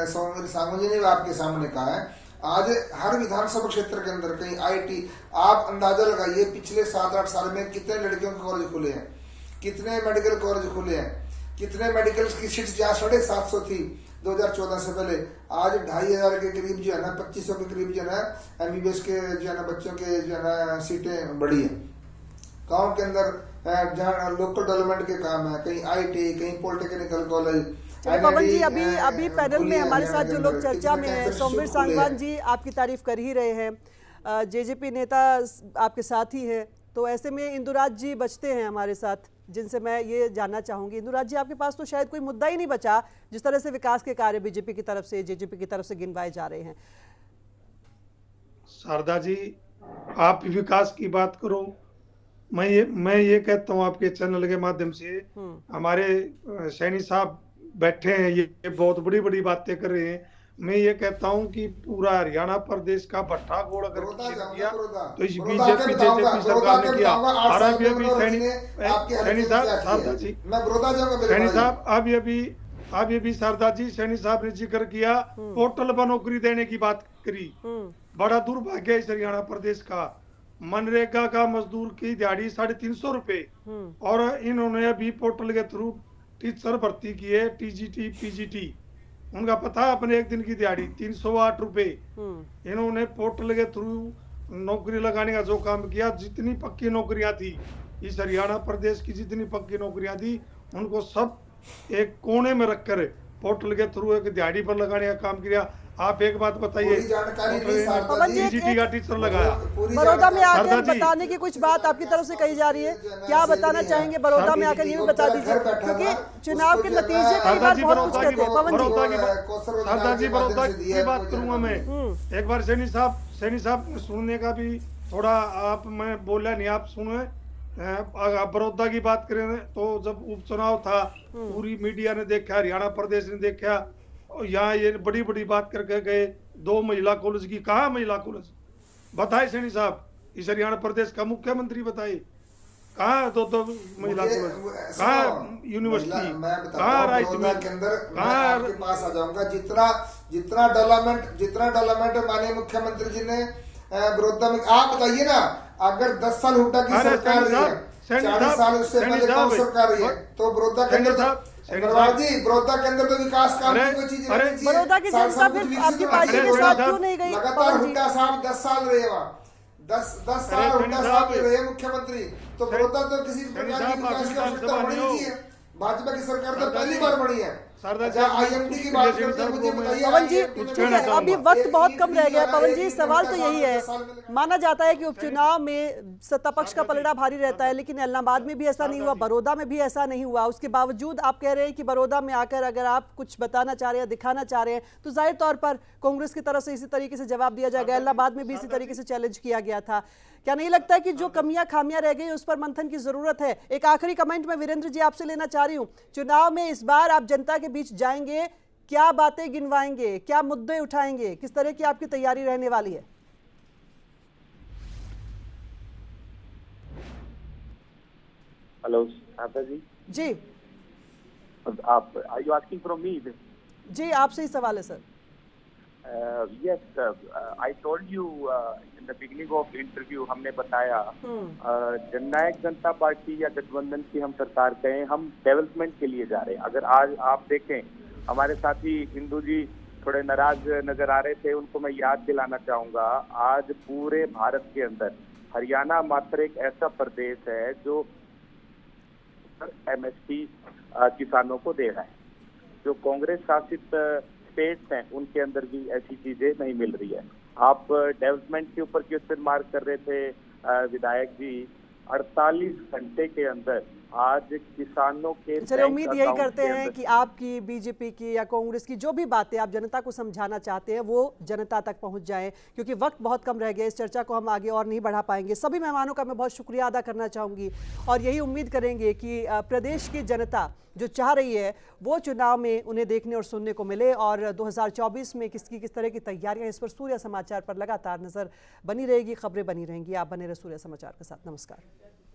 सोमवीर सांगवान जी ने आपके सामने कहा है, आज हर विधानसभा क्षेत्र के अंदर कहीं आईटी, आप अंदाजा लगाइए पिछले 7-8 साल में कितने लड़कियों के कॉलेज खुले हैं, कितने मेडिकल कॉलेज खुले हैं, कितने मेडिकल की सीट्स जहाँ 750 थी 2014 से पहले, आज 2500 के करीब जो है ना, 2500 के करीब जो है ना एमबीबीएस के जो है ना बच्चों के जो है ना सीटें बढ़ी है। गाँव के अंदर जहाँ लोकल डेवलपमेंट के काम है, कहीं आईटी, कहीं पॉलिटेक्निकल कॉलेज। पवन जी, अभी पैनल में हमारे साथ जो लोग चर्चा में हैं, सोमवीर सांगवान जी आपकी तारीफ कर ही रहे हैं, जेजेपी नेता आपके साथ ही हैं, तो ऐसे में इंदुराज जी बचते हैं हमारे साथ, जिनसे मैं ये जानना चाहूंगी। इंदुराज जी, आपके पास तो शायद कोई मुद्दा ही नहीं बचा, जिस तरह से विकास के कार्य बीजेपी की तरफ से, जेजेपी की तरफ से गिनवाए जा रहे हैं। शारदा जी, आप विकास की बात करो, मैं ये कहता हूँ आपके चैनल के माध्यम से, हमारे सैनी साहब बैठे हैं, ये बहुत बड़ी बड़ी बातें कर रहे हैं। मैं ये कहता हूँ कि पूरा हरियाणा प्रदेश का भट्ठा गोड़ अगर किसी किया तो इस बीजेपी जेजेपी सरकार ने किया। और सैनी साहब अब ये भी शारदा जी, सैनी साहब ने जिक्र किया, पोर्टल पर नौकरी देने की बात करी। बड़ा दुर्भाग्य है इस हरियाणा प्रदेश का मनरेगा का मजदूर की दिहाड़ी 350 रुपए, और इन्होंने अभी पोर्टल के थ्रू टीचर भर्ती किए, टीजीटी पीजीटी, उनका पता है अपने एक दिन की दिहाड़ी 308 रुपए। इन्होंने पोर्टल के थ्रू नौकरी लगाने का जो काम किया, जितनी पक्की नौकरियां थी इस हरियाणा प्रदेश की, जितनी पक्की नौकरियां थी उनको सब एक कोने में रखकर पोर्टल के थ्रू एक दिहाड़ी पर लगाने का काम किया। आप एक बात बताइए, पीजीटी का टीचर लगाया, बड़ौदा में आकर बताने की कुछ बात आपकी तरफ से कही जा रही है, क्या बताना चाहेंगे बड़ौदा में आकर, ये भी बता दीजिए, क्योंकि चुनाव के नतीजे कई बार बहुत कुछ कहते हैं। पवन जी, बड़ौदा की बात करूंगा मैं एक बार। सैनी साहब सुनने का भी थोड़ा, आप मैं बोला नहीं, आप सुने। बड़ौदा की बात करें तो जब उपचुनाव था पूरी मीडिया ने देखा, हरियाणा प्रदेश ने देखा, यहाँ ये बड़ी बड़ी बात करके गए 2 महिला कॉलेज की। कहाँ महिला कॉलेज बताए सैनी साहब? इस हरियाणा प्रदेश का मुख्यमंत्री बताए कहाँ 2 महिला कॉलेज, कहाँ यूनिवर्सिटी, कहाँ राइस मिल, कहाँ? आपके पास आ जाऊंगा। जितना डेवलपमेंट माननीय मुख्यमंत्री जी ने बड़ौदा में, आप बताइए ना, अगर 10 साल हुड्डा की सरकार रही है, 40 साल उससे पहले कौन सरकार रही है, तो बड़ौदा के अंदर बड़ौदा के अंदर तो विकास काम की कोई चीज नहीं। बड़ौदा की जनता फिर आपकी पार्टी के साथ क्यों नहीं गई? लगातार हुड्डा साहब 10 साल रहे वहाँ, 10 साल हुड्डा साहब रहे मुख्यमंत्री, तो बड़ौदा तो किसी प्रकार की विकास की आवश्यकता बनी नहीं है। भाजपा की सरकार तो पहली बार बनी है। IMT की बात करते हैं, मुझे बताइए पवन जी, ठीक है, अभी वक्त बहुत कम रह गया है। पवन जी, सवाल तो यही है, माना जाता है कि उपचुनाव में सत्ता पक्ष का पलड़ा भारी रहता है, लेकिन इलाहाबाद में भी ऐसा नहीं हुआ, बड़ौदा में भी ऐसा नहीं हुआ। उसके बावजूद आप कह रहे हैं कि बड़ौदा में आकर अगर आप कुछ बताना चाह रहे हैं, दिखाना चाह रहे हैं, तो जाहिर तौर पर कांग्रेस की तरफ से इसी तरीके से जवाब दिया जाएगा। इलाहाबाद में भी इसी तरीके से चैलेंज किया गया था। क्या नहीं लगता है कि जो कमियां खामियां रह गई उस पर मंथन की जरूरत है? एक आखिरी कमेंट में वीरेंद्र जी आपसे लेना चाह रही हूं, चुनाव में इस बार आप जनता के बीच जाएंगे, क्या बातें गिनवाएंगे, क्या मुद्दे उठाएंगे, किस तरह की आपकी तैयारी रहने वाली है? हेलो शारदा जी, आप are you asking from me? जी, आपसे ही सवाल है sir. Yes, I told you in the beginning of interview, हमने बताया जननायक जनता पार्टी या गठबंधन की हम सरकार कहें, हम डेवलपमेंट के लिए जा रहे हैं। अगर आज आप देखें, हमारे साथी हिंदू जी थोड़े नाराज नजर आ रहे थे, उनको मैं याद दिलाना चाहूंगा, आज पूरे भारत के अंदर हरियाणा मात्र एक ऐसा प्रदेश है जो MSP किसानों को दे रहा है। जो कांग्रेस शासित स्टेट्स हैं उनके अंदर भी ऐसी चीजें नहीं मिल रही है। आप डेवलपमेंट के ऊपर क्वेश्चन मार्क कर रहे थे विधायक जी, 48 घंटे के अंदर आज किसानों के, चलिए उम्मीद यही करते हैं कि आपकी, बीजेपी की या कांग्रेस की जो भी बातें आप जनता को समझाना चाहते हैं वो जनता तक पहुंच जाएं, क्योंकि वक्त बहुत कम रह गया। इस चर्चा को हम आगे और नहीं बढ़ा पाएंगे। सभी मेहमानों का मैं बहुत शुक्रिया अदा करना चाहूँगी और यही उम्मीद करेंगे कि प्रदेश की जनता जो चाह रही है वो चुनाव में उन्हें देखने और सुनने को मिले। और 2024 में किस तरह की तैयारियाँ, इस पर सूर्य समाचार पर लगातार नज़र बनी रहेगी, खबरें बनी रहेंगी। आप बने रहे सूर्य समाचार के साथ। नमस्कार।